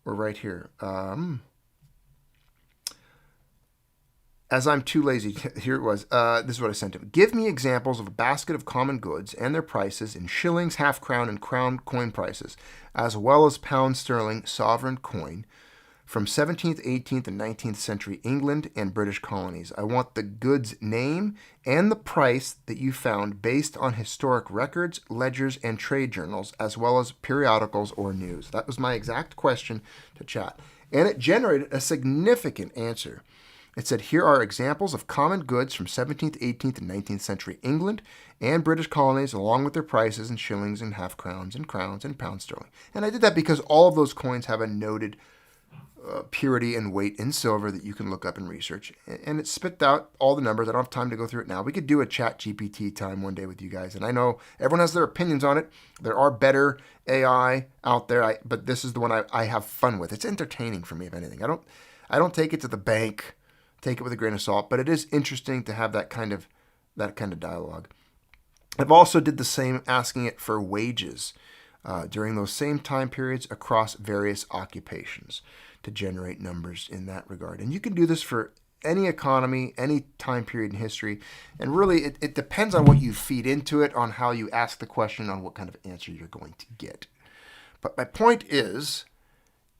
were right here. As I'm too lazy, here it was. This is what I sent him. Give me examples of a basket of common goods and their prices in shillings, half crown, and crown coin prices, as well as pound sterling sovereign coin from 17th, 18th, and 19th century England and British colonies. I want the goods name and the price that you found based on historic records, ledgers, and trade journals, as well as periodicals or news. That was my exact question to chat. And it generated a significant answer. It said, here are examples of common goods from 17th, 18th, and 19th century England and British colonies, along with their prices in shillings and half crowns and pound sterling. And I did that because all of those coins have a noted purity and weight in silver that you can look up and research. And it spit out all the numbers. I don't have time to go through it now. We could do a chat GPT time one day with you guys. And I know everyone has their opinions on it. There are better AI out there, but this is the one I have fun with. It's entertaining for me, if anything. I don't take it to the bank, take it with a grain of salt, but it is interesting to have that kind of dialogue. I've also did the same, asking it for wages during those same time periods across various occupations to generate numbers in that regard. And you can do this for any economy, any time period in history. And really, it depends on what you feed into it, on how you ask the question, on what kind of answer you're going to get. But my point is,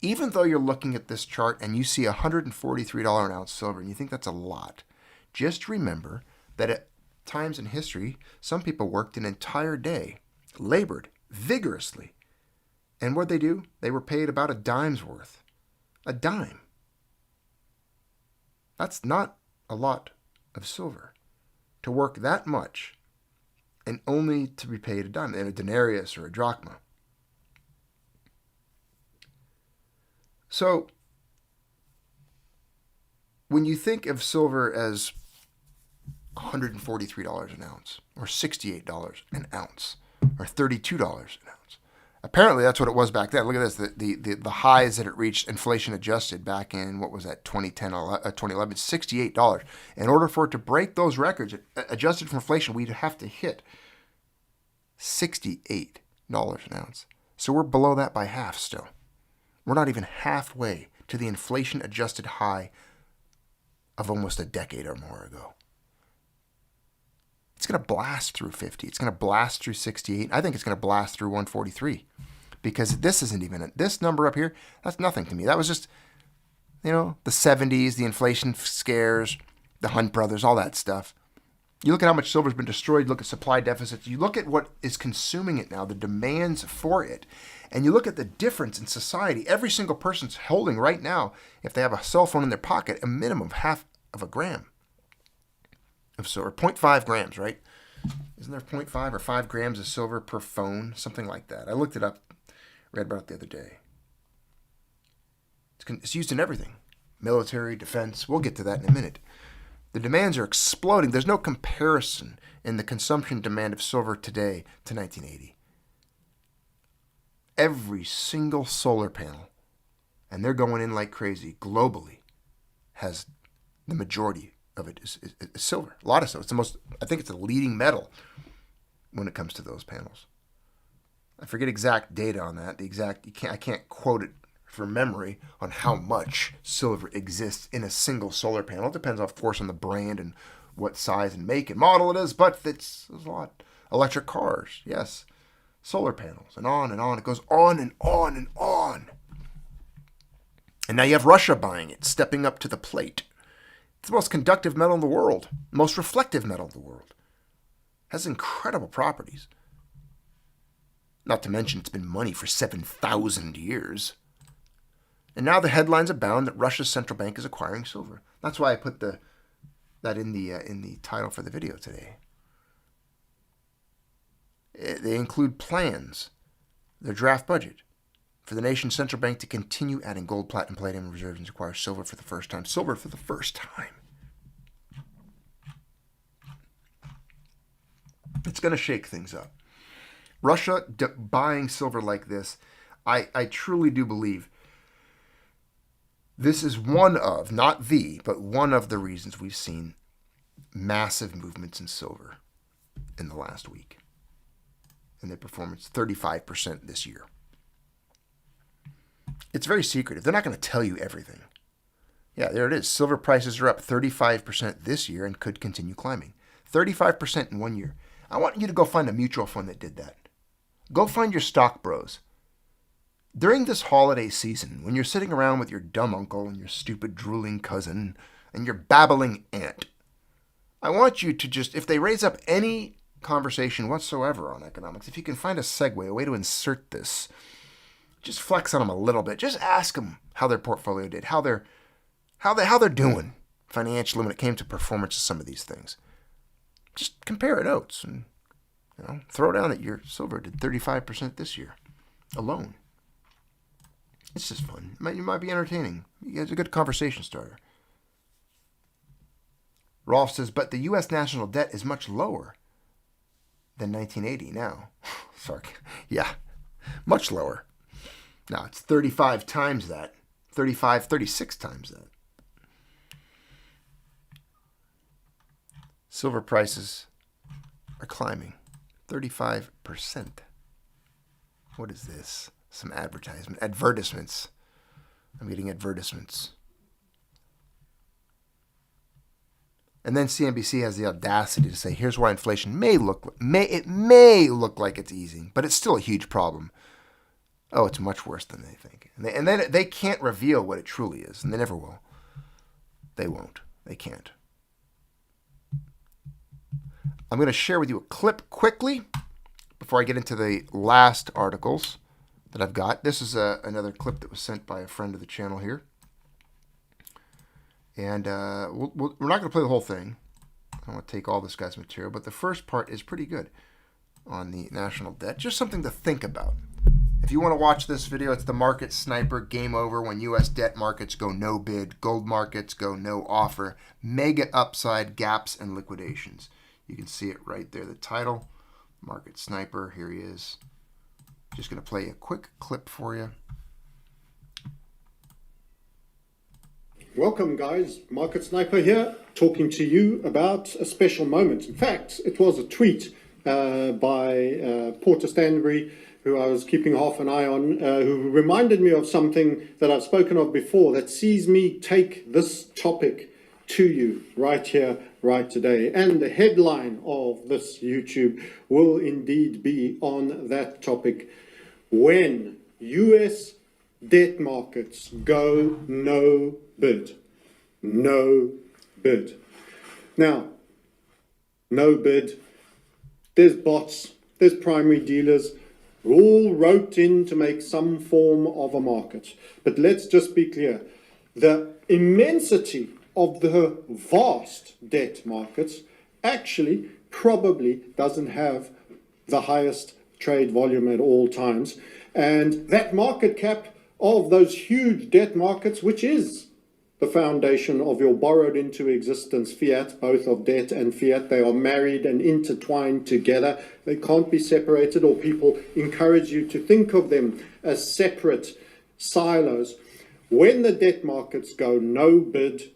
even though you're looking at this chart and you see $143 an ounce silver and you think that's a lot, just remember that at times in history, some people worked an entire day, labored vigorously. And what'd they do? They were paid about a dime's worth. A dime. That's not a lot of silver. To work that much and only to be paid a dime, and a denarius or a drachma. So, when you think of silver as $143 an ounce, or $68 an ounce, or $32 an ounce, apparently that's what it was back then. Look at this, the highs that it reached, inflation adjusted back in, what was that, 2011, $68. In order for it to break those records, adjusted for inflation, we'd have to hit $68 an ounce. So we're below that by half still. We're not even halfway to the inflation-adjusted high of almost a decade or more ago. It's going to blast through 50. It's going to blast through 68. I think it's going to blast through 143 because this isn't even this number up here. That's nothing to me. That was just, the 70s, the inflation scares, the Hunt brothers, all that stuff. You look at how much silver's been destroyed. You look at supply deficits. You look at what is consuming it now, the demands for it. And you look at the difference in society. Every single person's holding right now, if they have a cell phone in their pocket, a minimum of half of a gram of silver. 0.5 grams, right? Isn't there 0.5 or 5 grams of silver per phone? Something like that. I looked it up, read about it the other day. It's used in everything. Military, defense. We'll get to that in a minute. The demands are exploding. There's no comparison in the consumption demand of silver today to 1980. Every single solar panel, and they're going in like crazy globally, has the majority of it is silver. A lot of silver. It's the most, I think it's the leading metal when it comes to those panels. I forget exact data on that. I can't quote it from memory on how much silver exists in a single solar panel. It depends, of course, on the brand and what size and make and model it is, but there's a lot. Electric cars, yes. Solar panels, and on and on. It goes on and on and on. And now you have Russia buying it, stepping up to the plate. It's the most conductive metal in the world, most reflective metal in the world. Has incredible properties. Not to mention it's been money for 7,000 years. And now the headlines abound that Russia's central bank is acquiring silver. That's why I put that in the title for the video today. They include plans, their draft budget, for the nation's central bank to continue adding gold, platinum, palladium reserves and acquire silver for the first time. Silver for the first time. It's going to shake things up. Russia buying silver like this, I truly do believe this is one of, not the, but one of the reasons we've seen massive movements in silver in the last week. And their performance, 35% this year. It's very secretive. They're not going to tell you everything. Yeah, there it is. Silver prices are up 35% this year and could continue climbing. 35% in 1 year. I want you to go find a mutual fund that did that. Go find your stock bros. During this holiday season, when you're sitting around with your dumb uncle and your stupid drooling cousin and your babbling aunt, I want you to just, if they raise up any conversation whatsoever on economics, if you can find a segue, a way to insert this, just flex on them a little bit. Just ask them how their portfolio did, how they're doing financially when it came to performance of some of these things. Just compare notes and throw down that your silver did 35% this year alone. It's just fun. It might be entertaining. It's a good conversation starter. Rolf says, but the U.S. national debt is much lower than 1980 now. Sorry. Yeah, much lower. Now, it's 35 times that. 36 times that. Silver prices are climbing. 35%. What is this? Some advertisements. I'm getting advertisements. And then CNBC has the audacity to say, here's why inflation may look like it's easing, but it's still a huge problem. Oh, it's much worse than they think. And then they can't reveal what it truly is, and they never will. They won't. They can't. I'm going to share with you a clip quickly before I get into the last articles that I've got. This is another clip that was sent by a friend of the channel here. And we're not going to play the whole thing. I don't want to take all this guy's material, but the first part is pretty good on the national debt. Just something to think about. If you want to watch this video, it's the Market Sniper Game Over when U.S. debt markets go no bid, gold markets go no offer, mega upside gaps and liquidations. You can see it right there, the title, Market Sniper. Here he is. Just going to play a quick clip for you. Welcome guys, Market Sniper here, talking to you about a special moment. In fact, it was a tweet by Porter Stanbury, who I was keeping half an eye on, who reminded me of something that I've spoken of before that sees me take this topic to you right here, right today. And the headline of this YouTube will indeed be on that topic: when US debt markets go no bid. No bid. Now, no bid. There's bots, there's primary dealers, all roped in to make some form of a market. But let's just be clear. The immensity of the vast debt markets actually probably doesn't have the highest trade volume at all times. And that market cap of those huge debt markets, which is the foundation of your borrowed into existence fiat, both of debt and fiat, they are married and intertwined together. They can't be separated, or people encourage you to think of them as separate silos. When the debt markets go no bid,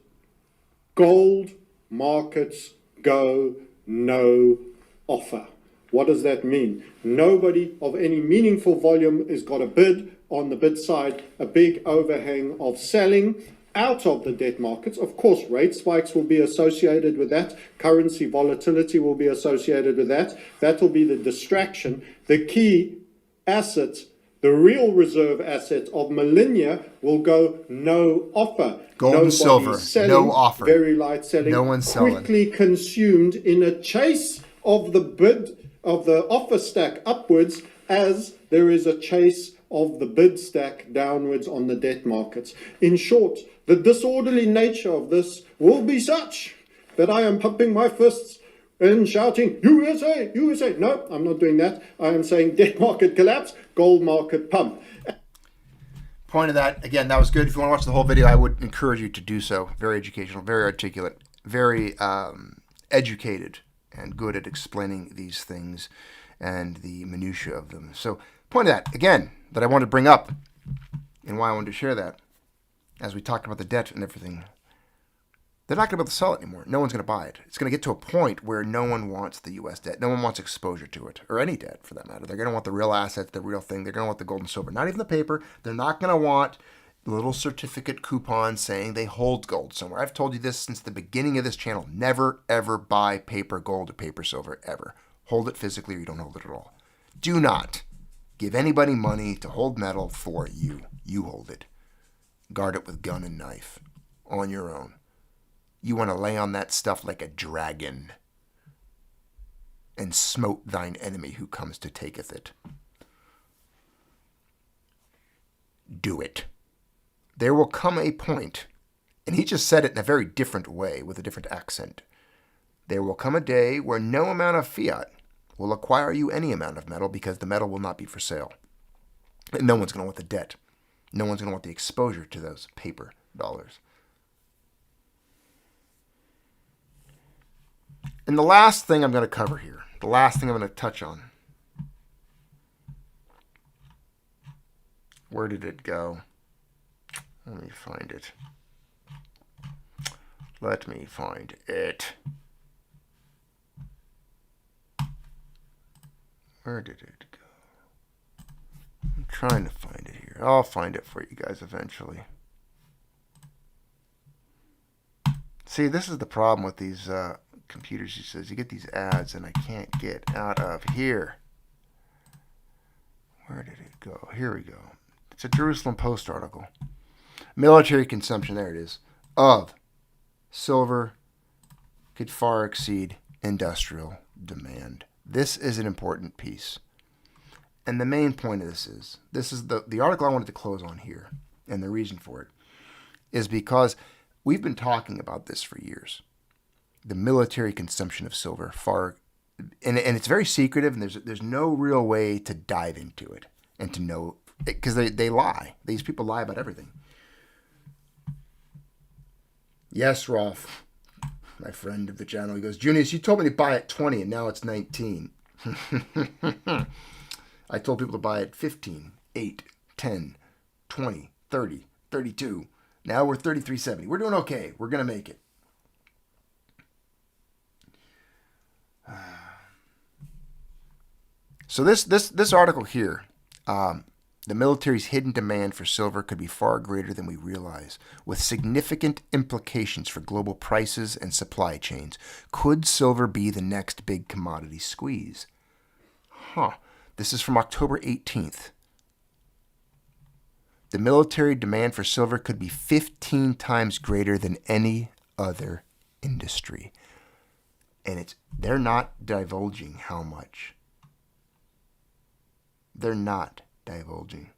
gold markets go no offer. What does that mean? Nobody of any meaningful volume has got a bid. On the bid side, a big overhang of selling out of the debt markets. Of course, rate spikes will be associated with that. Currency volatility will be associated with that. That will be the distraction. The key asset, the real reserve asset of millennia, will go no offer. Gold and silver, selling, no offer. Very light selling. No one's selling. Quickly consumed in a chase of the bid, of the offer stack upwards, as there is a chase of the bid stack downwards on the debt markets. In short, the disorderly nature of this will be such that I am pumping my fists and shouting, USA, USA. No, I'm not doing that. I am saying debt market collapse, gold market pump. Point of that, again, that was good. If you want to watch the whole video, I would encourage you to do so. Very educational, very articulate, very educated, and good at explaining these things and the minutiae of them. So, point of that, again, that I wanted to bring up and why I wanted to share that, as we talked about the debt and everything. They're not going to be able to sell it anymore. No one's going to buy it. It's going to get to a point where no one wants the U.S. debt. No one wants exposure to it, or any debt for that matter. They're going to want the real assets, the real thing. They're going to want the gold and silver, not even the paper. They're not going to want little certificate coupons saying they hold gold somewhere. I've told you this since the beginning of this channel. Never, ever buy paper gold or paper silver, ever. Hold it physically or you don't hold it at all. Do not give anybody money to hold metal for you. You hold it. Guard it with gun and knife on your own. You want to lay on that stuff like a dragon and smote thine enemy who comes to taketh it. Do it. There will come a point, and he just said it in a very different way with a different accent. There will come a day where no amount of fiat will acquire you any amount of metal because the metal will not be for sale. And no one's going to want the debt. No one's going to want the exposure to those paper dollars. And the last thing I'm going to cover here, the last thing I'm going to touch on. Where did it go? Let me find it. Let me find it. Where did it go? I'm trying to find it here. I'll find it for you guys eventually. See, this is the problem with these computers. He says you get these ads and I can't get out of here. Where did it go? Here we go. It's a Jerusalem Post article. Military consumption, there it is, of silver could far exceed industrial demand. This is an important piece. And the main point of this is the article I wanted to close on here, and the reason for it is because we've been talking about this for years. The military consumption of silver and it's very secretive, and there's no real way to dive into it and to know, because they lie. These people lie about everything. Yes, Rolf, my friend of the channel, he goes, Junius, you told me to buy at 20 and now it's 19. I told people to buy at 15, 8, 10, 20, 30, 32. Now we're 33.70. We're doing okay. We're going to make it. So this article here, the military's hidden demand for silver could be far greater than we realize, with significant implications for global prices and supply chains. Could silver be the next big commodity squeeze? This is from October 18th. The military demand for silver could be 15 times greater than any other industry. And they're not divulging how much. They're not divulging.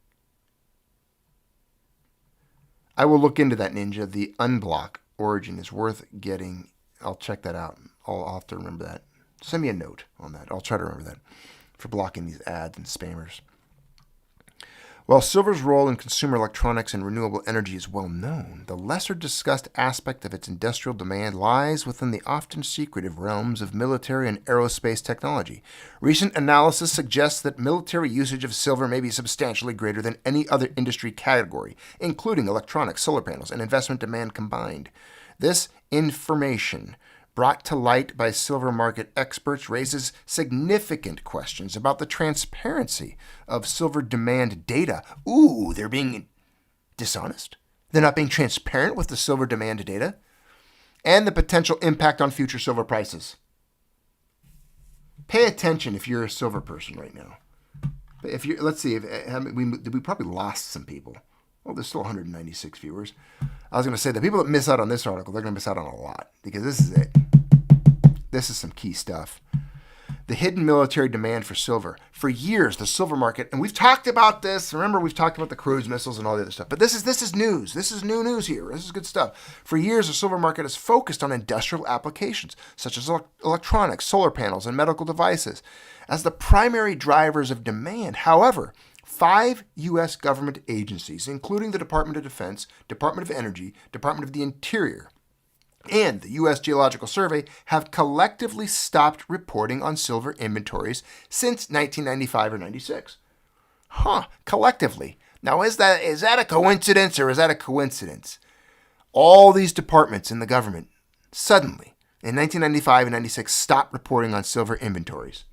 I will look into that, Ninja. The unblock origin is worth getting. I'll check that out. I'll have to remember that. Send me a note on that. I'll try to remember that for blocking these ads and spammers. While silver's role in consumer electronics and renewable energy is well known, the lesser discussed aspect of its industrial demand lies within the often secretive realms of military and aerospace technology. Recent analysis suggests that military usage of silver may be substantially greater than any other industry category, including electronics, solar panels, and investment demand combined. This information, brought to light by silver market experts, raises significant questions about the transparency of silver demand data. Ooh, they're being dishonest. They're not being transparent with the silver demand data, and the potential impact on future silver prices. Pay attention if you're a silver person right now. If you, let's see, we probably lost some people. Well, there's still 196 viewers. I was going to say, the people that miss out on this article, they're going to miss out on a lot, because this is it. This is some key stuff. The hidden military demand for silver. For years, the silver market, and we've talked about this. Remember, we've talked about the cruise missiles and all the other stuff. But this is news. This is new news here. This is good stuff. For years, the silver market is focused on industrial applications, such as electronics, solar panels, and medical devices, as the primary drivers of demand. However, 5 U.S. government agencies, including the Department of Defense, Department of Energy, Department of the Interior, and the U.S. Geological Survey, have collectively stopped reporting on silver inventories since 1995 or 96. Collectively. Now, is that a coincidence or is that a coincidence? All these departments in the government suddenly, in 1995 and 96, stopped reporting on silver inventories.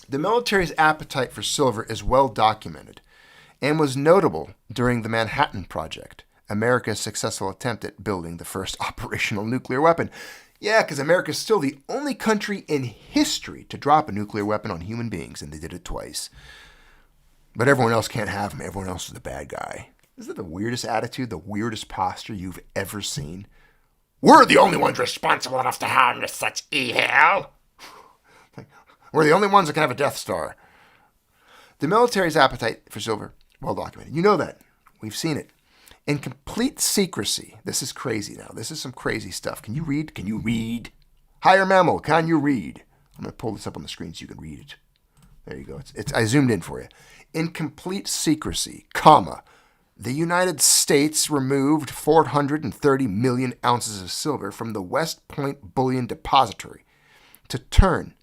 The military's appetite for silver is well documented and was notable during the Manhattan Project, America's successful attempt at building the first operational nuclear weapon. Yeah, because America is still the only country in history to drop a nuclear weapon on human beings, and they did it twice. But everyone else can't have them. Everyone else is the bad guy. Isn't that the weirdest attitude, the weirdest posture you've ever seen? We're the only ones responsible enough to harm such evil. We're the only ones that can have a Death Star. The military's appetite for silver, well documented. You know that. We've seen it. In complete secrecy. This is crazy now. This is some crazy stuff. Can you read? Can you read? Higher mammal, can you read? I'm going to pull this up on the screen so you can read it. There you go. I zoomed in for you. In complete secrecy, the United States removed 430 million ounces of silver from the West Point Bullion Depository to turn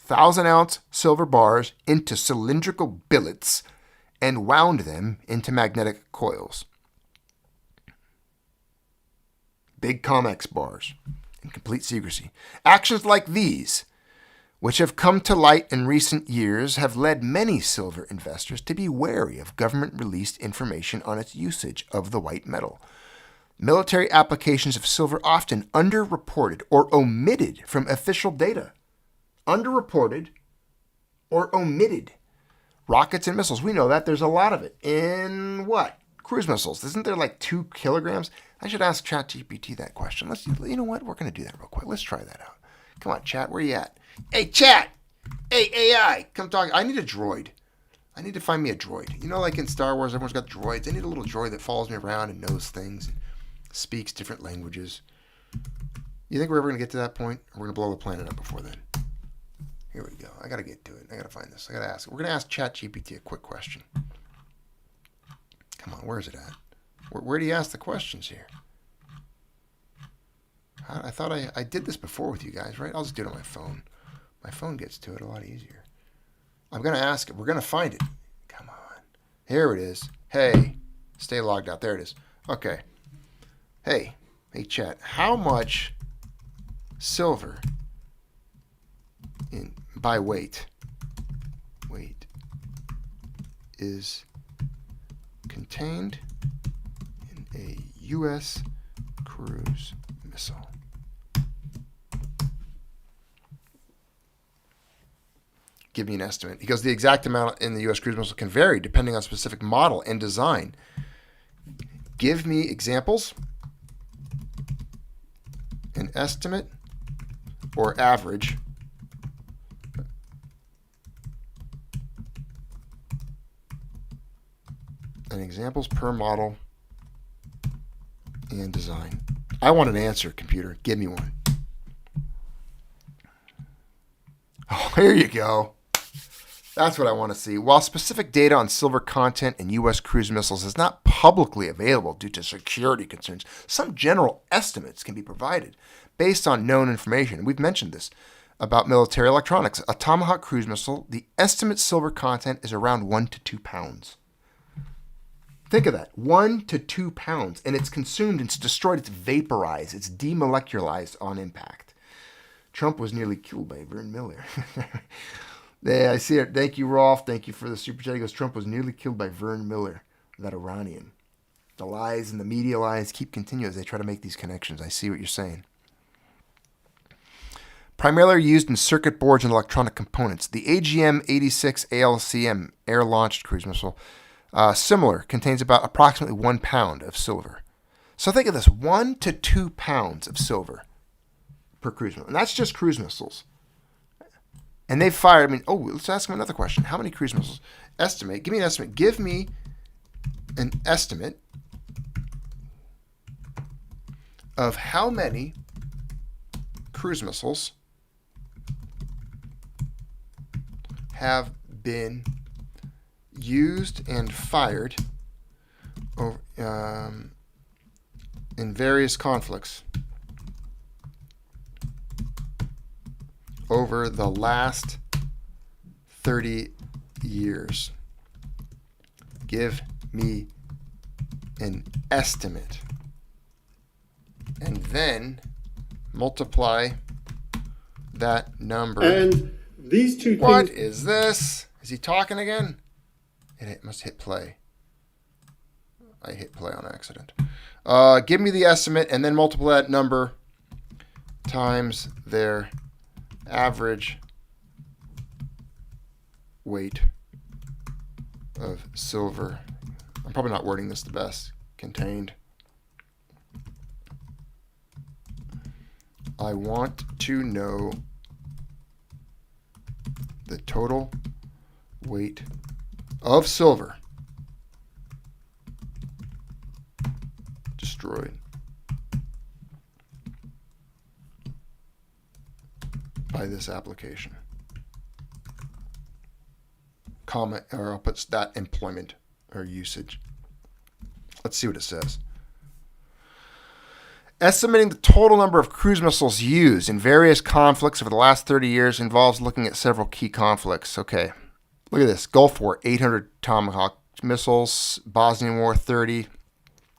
1,000-ounce silver bars into cylindrical billets and wound them into magnetic coils. Big COMEX bars in complete secrecy. Actions like these, which have come to light in recent years, have led many silver investors to be wary of government-released information on its usage of the white metal. Military applications of silver often underreported or omitted from official data. Underreported or omitted. Rockets and missiles, we know that. There's a lot of it. In what? Cruise missiles. Isn't there like 2 kilograms? I should ask ChatGPT that question. You know what? We're going to do that real quick. Let's try that out. Come on, Chat. Where you at? Hey, Chat. Hey, AI. Come talk. I need a droid. I need to find me a droid. You know, like in Star Wars, everyone's got droids. I need a little droid that follows me around and knows things and speaks different languages. You think we're ever going to get to that point? Or we're going to blow the planet up before then? Here we go. I got to get to it. I got to find this. I got to ask. We're going to ask ChatGPT a quick question. Come on. Where is it at? Where do you ask the questions here? I thought I did this before with you guys, right? I'll just do it on my phone. My phone gets to it a lot easier. I'm going to ask it. We're going to find it. Come on. Here it is. Hey, stay logged out. There it is. Okay. Hey, chat. How much silver by weight is contained in a U.S. cruise missile? Give me an estimate. Because the exact amount in the U.S. cruise missile can vary depending on specific model and design. Give me examples, an estimate, or average and examples per model and design. I want an answer, computer. Give me one. Oh, here you go. That's what I want to see. While specific data on silver content in U.S. cruise missiles is not publicly available due to security concerns, some general estimates can be provided based on known information. We've mentioned this about military electronics. A Tomahawk cruise missile, the estimate silver content is around 1 to 2 pounds. Think of that, 1 to 2 pounds, and it's consumed, it's destroyed, it's vaporized, it's demolecularized on impact. Trump was nearly killed by Vern Miller. Yeah, I see it. Thank you, Rolf. Thank you for the super chat. He goes, Trump was nearly killed by Vern Miller, that Iranian. The lies and the media lies keep continuing as they try to make these connections. I see what you're saying. Primarily used in circuit boards and electronic components. The AGM-86 ALCM, air-launched cruise missile, similar, contains about approximately 1 pound of silver. So think of this, 1 to 2 pounds of silver. per cruise missile. And that's just cruise missiles. And they've fired, let's ask them another question. How many cruise missiles? Estimate. Give me an estimate. Give me an estimate of how many cruise missiles have been used and fired over, in various conflicts over the last 30 years. Give me an estimate. And then multiply that number. And these two things. What is this? Is he talking again? It must hit play. I hit play on accident. Give me the estimate and then multiply that number times their average weight of silver. I'm probably not wording this the best. Contained. I want to know the total weight of silver destroyed by this application. Comment, or I'll put that employment or usage. Let's see what it says. Estimating the total number of cruise missiles used in various conflicts over the last 30 years involves looking at several key conflicts. Okay, look at this. Gulf War, 800 Tomahawk missiles. Bosnian War, 30.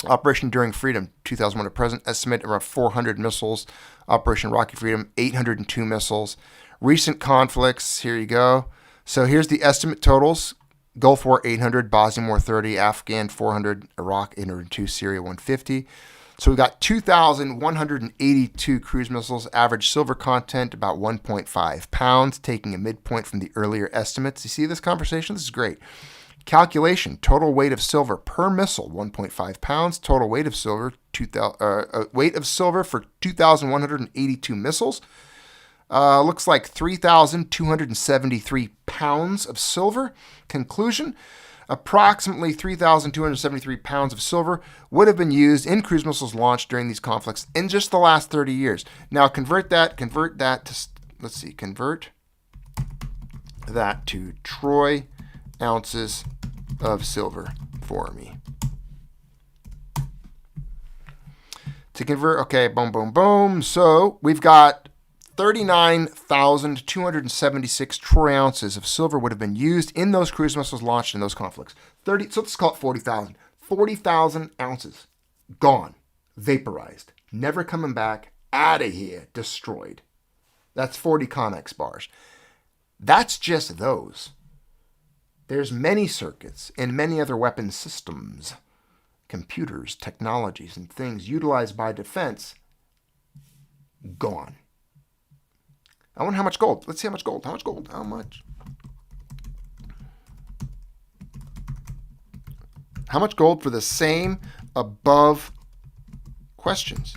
Operation Enduring Freedom, 2001 to present, estimate around 400 missiles. Operation Rocky Freedom, 802 missiles. Recent conflicts, here you go. So here's the estimate totals. Gulf War, 800. Bosnian War, 30. Afghan, 400. Iraq, 802. Syria, 150. So we've got 2,182 cruise missiles, average silver content about 1.5 pounds, taking a midpoint from the earlier estimates. You see this conversation? This is great. Calculation, total weight of silver per missile, 1.5 pounds. Total weight of silver, weight of silver for 2,182 missiles. Looks like 3,273 pounds of silver. Conclusion, approximately 3,273 pounds of silver would have been used in cruise missiles launched during these conflicts in just the last 30 years. Now convert that to, let's see, convert that to troy ounces of silver for me. To convert, okay, boom, boom, boom. So we've got 39,276 troy ounces of silver would have been used in those cruise missiles launched in those conflicts. So let's call it 40,000. 40,000 ounces gone, vaporized, never coming back, out of here, destroyed. That's 40 Connex bars. That's just those. There's many circuits and many other weapon systems, computers, technologies, and things utilized by defense gone. I wonder how much gold. Let's see how much gold. How much gold? How much? How much gold for the same above questions?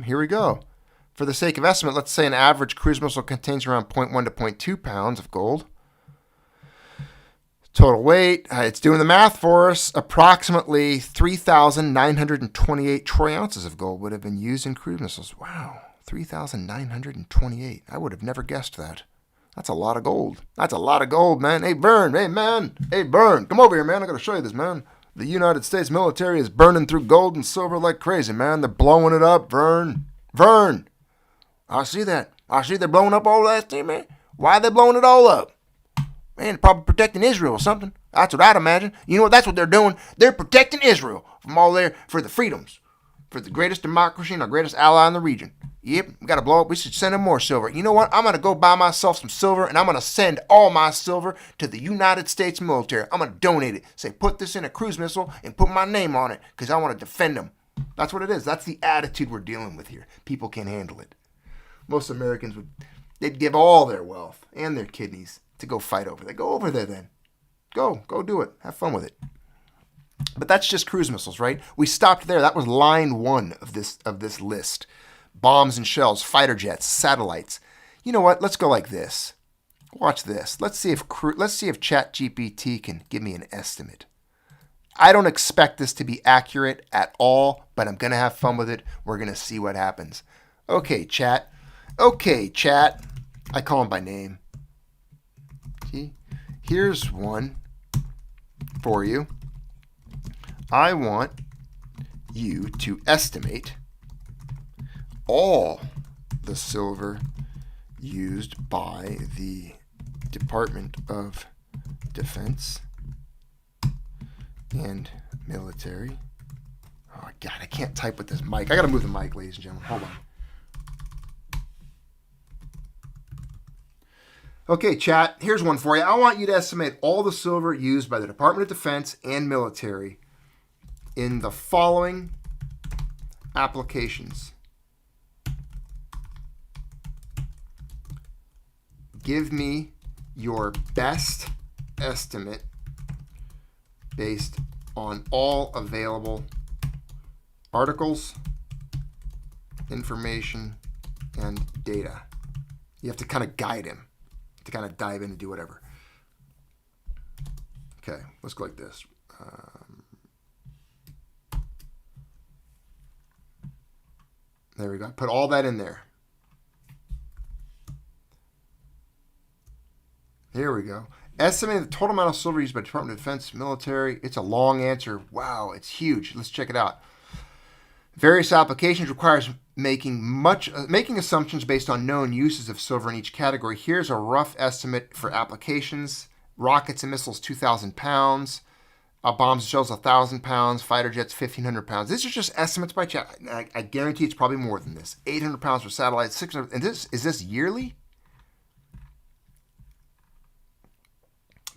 Here we go. For the sake of estimate, let's say an average cruise missile contains around 0.1 to 0.2 pounds of gold. Total weight, it's doing the math for us. Approximately 3,928 troy ounces of gold would have been used in cruise missiles. Wow, 3,928. I would have never guessed that. That's a lot of gold. That's a lot of gold, man. Hey, Vern. Hey, man. Hey, Vern. Come over here, man. I got to show you this, man. The United States military is burning through gold and silver like crazy, man. They're blowing it up, Vern. Vern. I see that. I see they're blowing up all that thing, man. Why are they blowing it all up? Man, probably protecting Israel or something. That's what I'd imagine. You know what? That's what they're doing. They're protecting Israel from all there for the freedoms, for the greatest democracy and our greatest ally in the region. Yep, we got to blow up. We should send them more silver. You know what? I'm going to go buy myself some silver, and I'm going to send all my silver to the United States military. I'm going to donate it. Say, put this in a cruise missile and put my name on it because I want to defend them. That's what it is. That's the attitude we're dealing with here. People can't handle it. Most Americans they'd give all their wealth and their kidneys to go fight over there. Go over there then. Go do it. Have fun with it. But that's just cruise missiles, right? We stopped there. That was line 1 of this list. Bombs and shells, fighter jets, satellites. You know what? Let's go like this. Watch this. Let's see if ChatGPT can give me an estimate. I don't expect this to be accurate at all, but I'm going to have fun with it. We're going to see what happens. Okay, chat. Okay, chat. I call him by name. See? Here's one for you. I want you to estimate all the silver used by the Department of Defense and military. Oh, God, I can't type with this mic. I got to move the mic, ladies and gentlemen. Hold on. Okay, chat, here's one for you. I want you to estimate all the silver used by the Department of Defense and military in the following applications. Give me your best estimate based on all available articles, information, and data. You have to kind of guide him to kind of dive in and do whatever. Okay, let's go like this. There we go. Put all that in there. Here we go. Estimate the total amount of silver used by Department of Defense, military. It's a long answer. Wow, it's huge. Let's check it out. Various applications requires making assumptions based on known uses of silver in each category. Here's a rough estimate for applications. Rockets and missiles, 2,000 pounds. Bombs and shells, 1,000 pounds. Fighter jets, 1,500 pounds. These are just estimates by chat. I guarantee it's probably more than this. 800 pounds for satellites, 600. And is this yearly?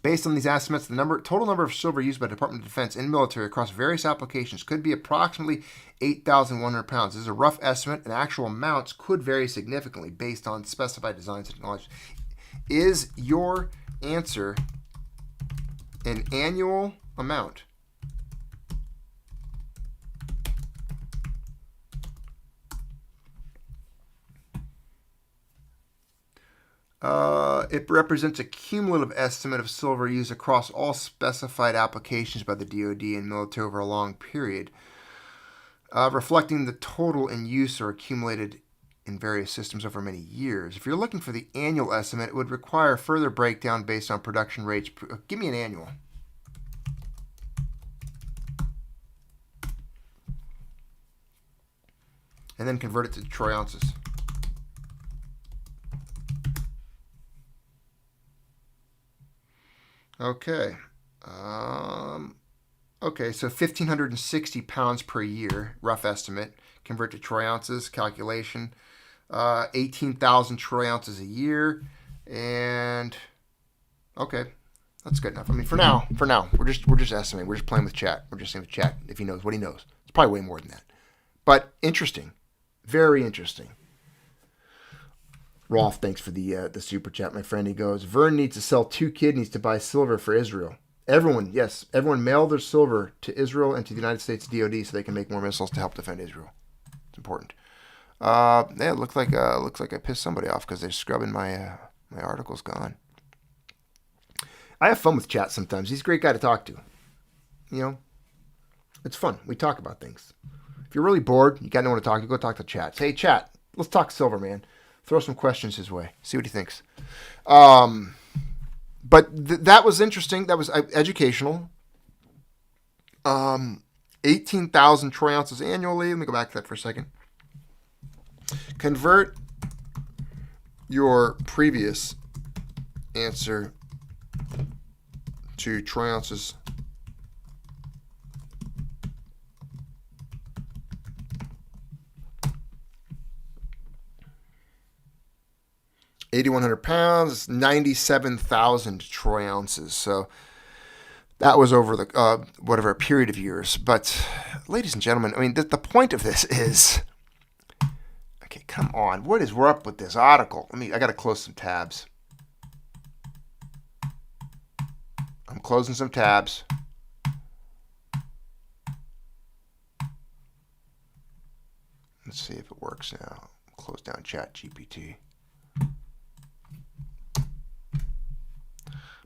Based on these estimates, the total number of silver used by the Department of Defense and military across various applications could be approximately 8,100 pounds. This is a rough estimate, and actual amounts could vary significantly based on specified designs and technology. Is your answer an annual amount? It represents a cumulative estimate of silver used across all specified applications by the DoD and military over a long period, reflecting the total in use or accumulated in various systems over many years. If you're looking for the annual estimate, it would require further breakdown based on production rates. Give me an annual. And then convert it to troy ounces. Okay. Okay, so 1,560 pounds per year, rough estimate. Convert to troy ounces, calculation. 18,000 troy ounces a year. And, okay, that's good enough. I mean, for now, we're just estimating. We're just playing with chat. We're just saying with chat if he knows what he knows. It's probably way more than that. But interesting. Very interesting. Rolf, thanks for the super chat, my friend. He goes, Vern needs to sell 2 kidneys to buy silver for Israel. Everyone mail their silver to Israel and to the United States DoD so they can make more missiles to help defend Israel. It's important. Yeah, it looks like I pissed somebody off because they're scrubbing my article's gone. I have fun with chat sometimes. He's a great guy to talk to. You know, it's fun. We talk about things. If you're really bored, you got no one to talk to, go talk to chat. Say, hey, chat, let's talk silver, man. Throw some questions his way. See what he thinks. But that was interesting. That was educational. 18,000 troy ounces annually. Let me go back to that for a second. Convert your previous answer to troy ounces. $8,100 pounds, 97,000 troy ounces. So that was over the a period of years. But, ladies and gentlemen, I mean, the point of this is, okay, come on, we're up with this article? I got to close some tabs. I'm closing some tabs. Let's see if it works now. Close down Chat GPT.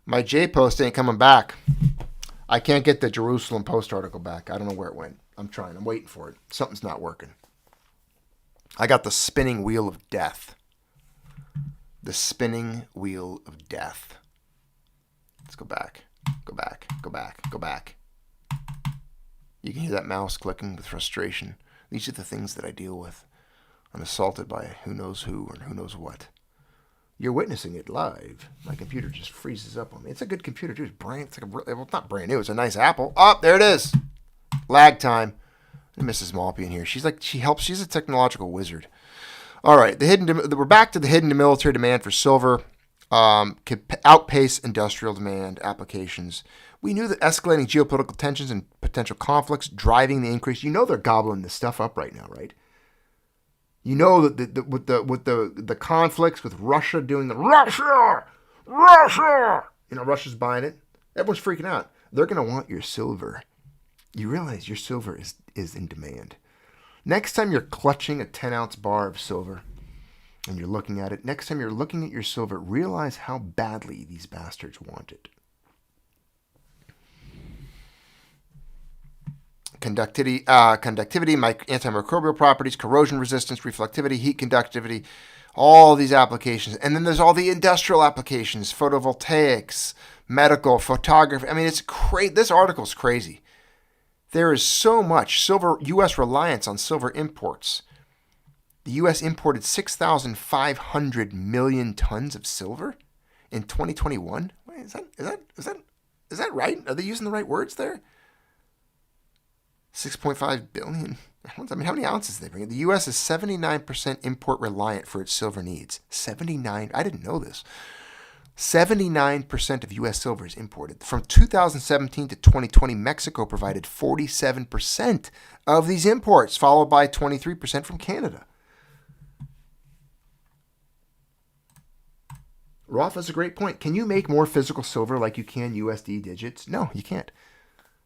My J post ain't coming back. I can't get the Jerusalem Post article back. I don't know where it went. I'm trying. I'm waiting for it. Something's not working. I got the spinning wheel of death. The spinning wheel of death. Let's go back. Go back. Go back. Go back. You can hear that mouse clicking with frustration. These are the things that I deal with. I'm assaulted by who knows who or who knows what. You're witnessing it live. My computer just freezes up on me. It's a good computer, too. It's not brand new. It's a nice Apple. Oh, there it is. Lag time. And Mrs. Maltby in here. She helps. She's a technological wizard. All right. We're back to the hidden military demand for silver. Could outpace industrial demand applications. We knew that escalating geopolitical tensions and potential conflicts driving the increase. You know they're gobbling this stuff up right now, right? You know that with the conflicts with Russia doing the Russia, Russia's buying it. Everyone's freaking out. They're gonna want your silver. You realize your silver is in demand. Next time you're clutching a 10-ounce bar of silver and you're looking at it, next time you're looking at your silver, realize how badly these bastards want it. Conductivity, antimicrobial properties, corrosion resistance, reflectivity, heat conductivity, all these applications. And then there's all the industrial applications, photovoltaics, medical, photography. I mean, it's crazy. This article's crazy. There is so much silver, U.S. reliance on silver imports. The U.S. imported 6,500 million tons of silver in 2021. Wait, is that right? Are they using the right words there? 6.5 billion. I mean, how many ounces do they bring? The U.S. is 79% import reliant for its silver needs. 79. I didn't know this. 79% of U.S. silver is imported. From 2017 to 2020, Mexico provided 47% of these imports, followed by 23% from Canada. Rolf has a great point. Can you make more physical silver like you can USD digits? No, you can't.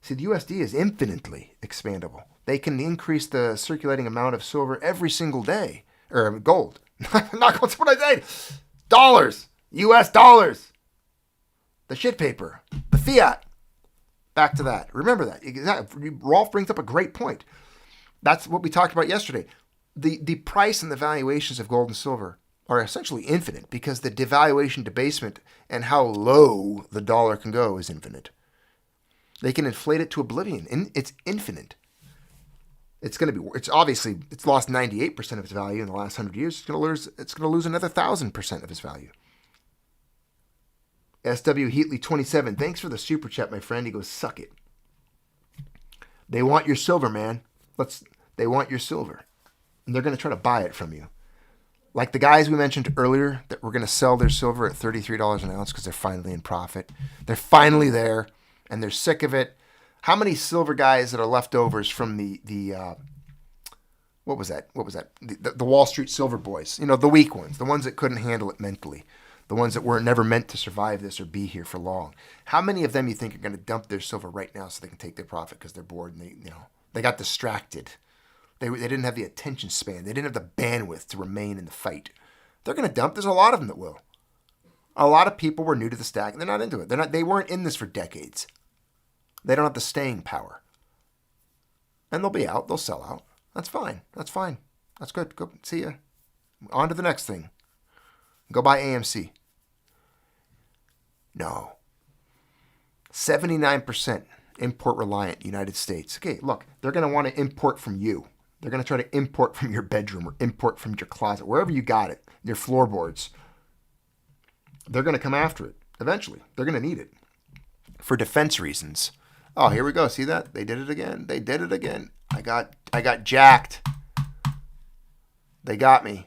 See, the USD is infinitely expandable. They can increase the circulating amount of silver every single day. Or gold. Not gold, that's what I said. Dollars. US dollars. The shit paper. The fiat. Back to that. Remember that. Rolf brings up a great point. That's what we talked about yesterday. The price and the valuations of gold and silver are essentially infinite because the devaluation, debasement, and how low the dollar can go is infinite. They can inflate it to oblivion. It's infinite. It's obviously lost 98% of its value in the last 100 years. It's going to lose another 1,000% of its value. SW Heatley 27, thanks for the super chat, my friend. He goes, suck it. They want your silver, man. They want your silver. And they're going to try to buy it from you. Like the guys we mentioned earlier that were going to sell their silver at $33 an ounce because they're finally in profit. They're finally there. And they're sick of it. How many silver guys that are leftovers from the what was that? The Wall Street silver boys. You know, the weak ones, the ones that couldn't handle it mentally, the ones that were never meant to survive this or be here for long. How many of them you think are going to dump their silver right now so they can take their profit because they're bored and they got distracted. They didn't have the attention span. They didn't have the bandwidth to remain in the fight. They're going to dump. There's a lot of them that will. A lot of people were new to the stack and they're not into it. They weren't in this for decades. They don't have the staying power. And they'll be out. They'll sell out. That's fine. That's fine. That's good. Go see ya. On to the next thing. Go buy AMC. No. 79% import reliant United States. Okay, look, they're going to want to import from you. They're going to try to import from your bedroom or import from your closet, wherever you got it, your floorboards. They're going to come after it eventually. They're going to need it for defense reasons. Oh, here we go. See that? They did it again. They did it again. I got jacked. They got me.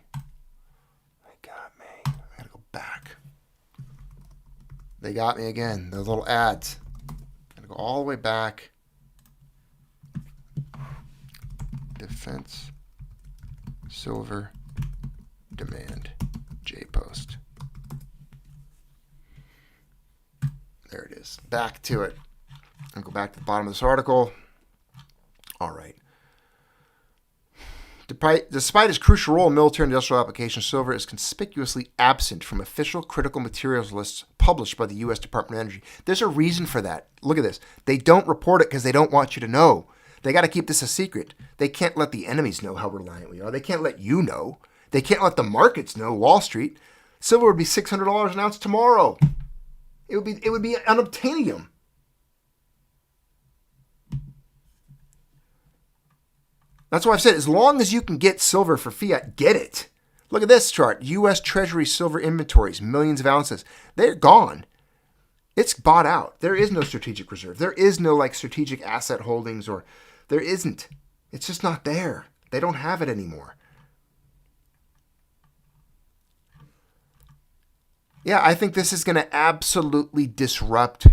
They got me. I gotta go back. They got me again. Those little ads. Gotta go all the way back. Defense. Silver. Demand. J-post. There it is. Back to it. I'll go back to the bottom of this article. All right. Despite its crucial role in military and industrial applications, silver is conspicuously absent from official critical materials lists published by the U.S. Department of Energy. There's a reason for that. Look at this. They don't report it because they don't want you to know. They got to keep this a secret. They can't let the enemies know how reliant we are. They can't let you know. They can't let the markets know, Wall Street. Silver would be $600 an ounce tomorrow. It would be unobtainium. That's why I've said, as long as you can get silver for fiat, get it. Look at this chart. U.S. Treasury silver inventories, millions of ounces. They're gone. It's bought out. There is no strategic reserve. There is no strategic asset holdings, or there isn't. It's just not there. They don't have it anymore. Yeah, I think this is going to absolutely disrupt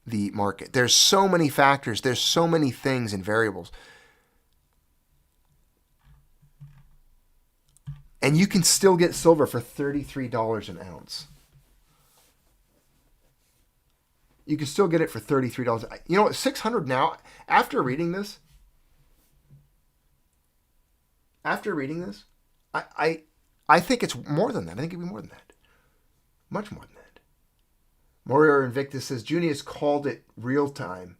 the market. There's so many factors. There's so many things and variables. And you can still get silver for $33 an ounce. You can still get it for $33. You know what? $600 now. After reading this, I think it's more than that. I think it'd be more than that. Much more than that. Morio Invictus says, Junius called it real time.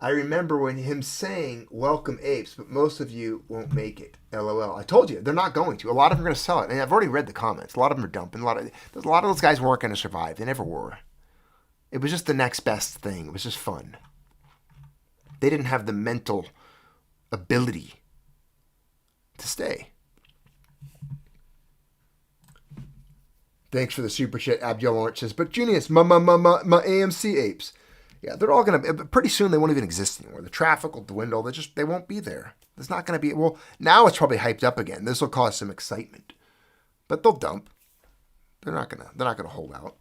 I remember when him saying, welcome apes, but most of you won't make it. LOL. I told you, they're not going to. A lot of them are going to sell it. And I've already read the comments. A lot of them are dumping. A lot of those guys weren't going to survive. They never were. It was just the next best thing. It was just fun. They didn't have the mental ability to stay. Thanks for the super chat. Abdul Orange says, but Junius, my AMC apes. Yeah, they're all going to, pretty soon they won't even exist anymore. The traffic will dwindle. They won't be there. There's not going to be, well, now it's probably hyped up again. This will cause some excitement. But they'll dump. They're not going to hold out.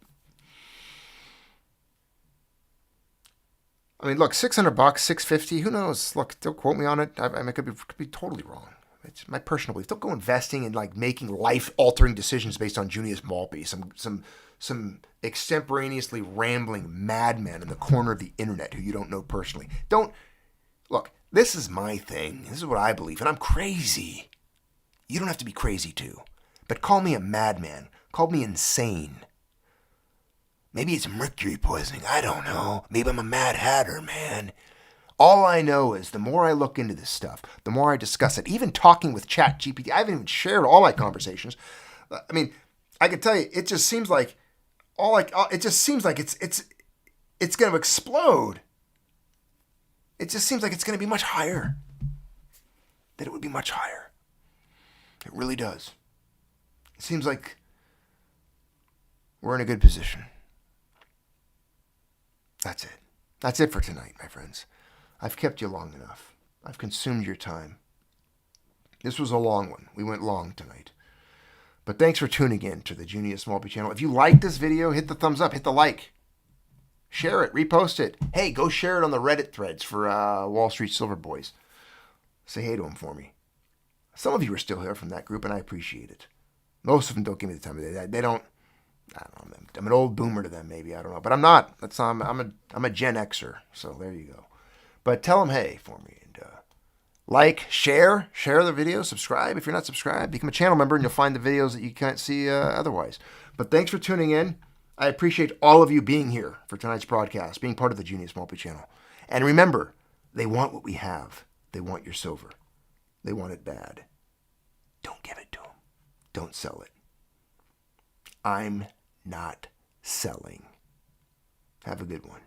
I mean, look, $600, $650, who knows? Look, don't quote me on it. I could be totally wrong. It's my personal belief. Don't go investing in making life-altering decisions based on Junius Maltby, some extemporaneously rambling madman in the corner of the internet who you don't know personally. Look, this is my thing. This is what I believe, and I'm crazy. You don't have to be crazy too. But call me a madman. Call me insane. Maybe it's mercury poisoning. I don't know. Maybe I'm a mad hatter, man. All I know is the more I look into this stuff, the more I discuss it. Even talking with ChatGPT, I haven't even shared all my conversations. I mean, I can tell you, it just seems like it's going to explode. It just seems like it's going to be much higher. That it would be much higher. It really does. It seems like we're in a good position. That's it. That's it for tonight, my friends. I've kept you long enough. I've consumed your time. This was a long one. We went long tonight. But thanks for tuning in to the Junius Maltby Channel. If you like this video, hit the thumbs up, hit the like. Share it, repost it. Hey, go share it on the Reddit threads for Wall Street Silver Boys. Say hey to them for me. Some of you are still here from that group, and I appreciate it. Most of them don't give me the time of day. They don't. I don't know. I'm an old boomer to them, maybe. I don't know, but I'm not. I'm a Gen Xer. So there you go. But tell them hey for me, and like, share the video, subscribe if you're not subscribed. Become a channel member, and you'll find the videos that you can't see otherwise. But thanks for tuning in. I appreciate all of you being here for tonight's broadcast, being part of the Junius Maltby Channel. And remember, they want what we have. They want your silver. They want it bad. Don't give it to them. Don't sell it. I'm not selling. Have a good one.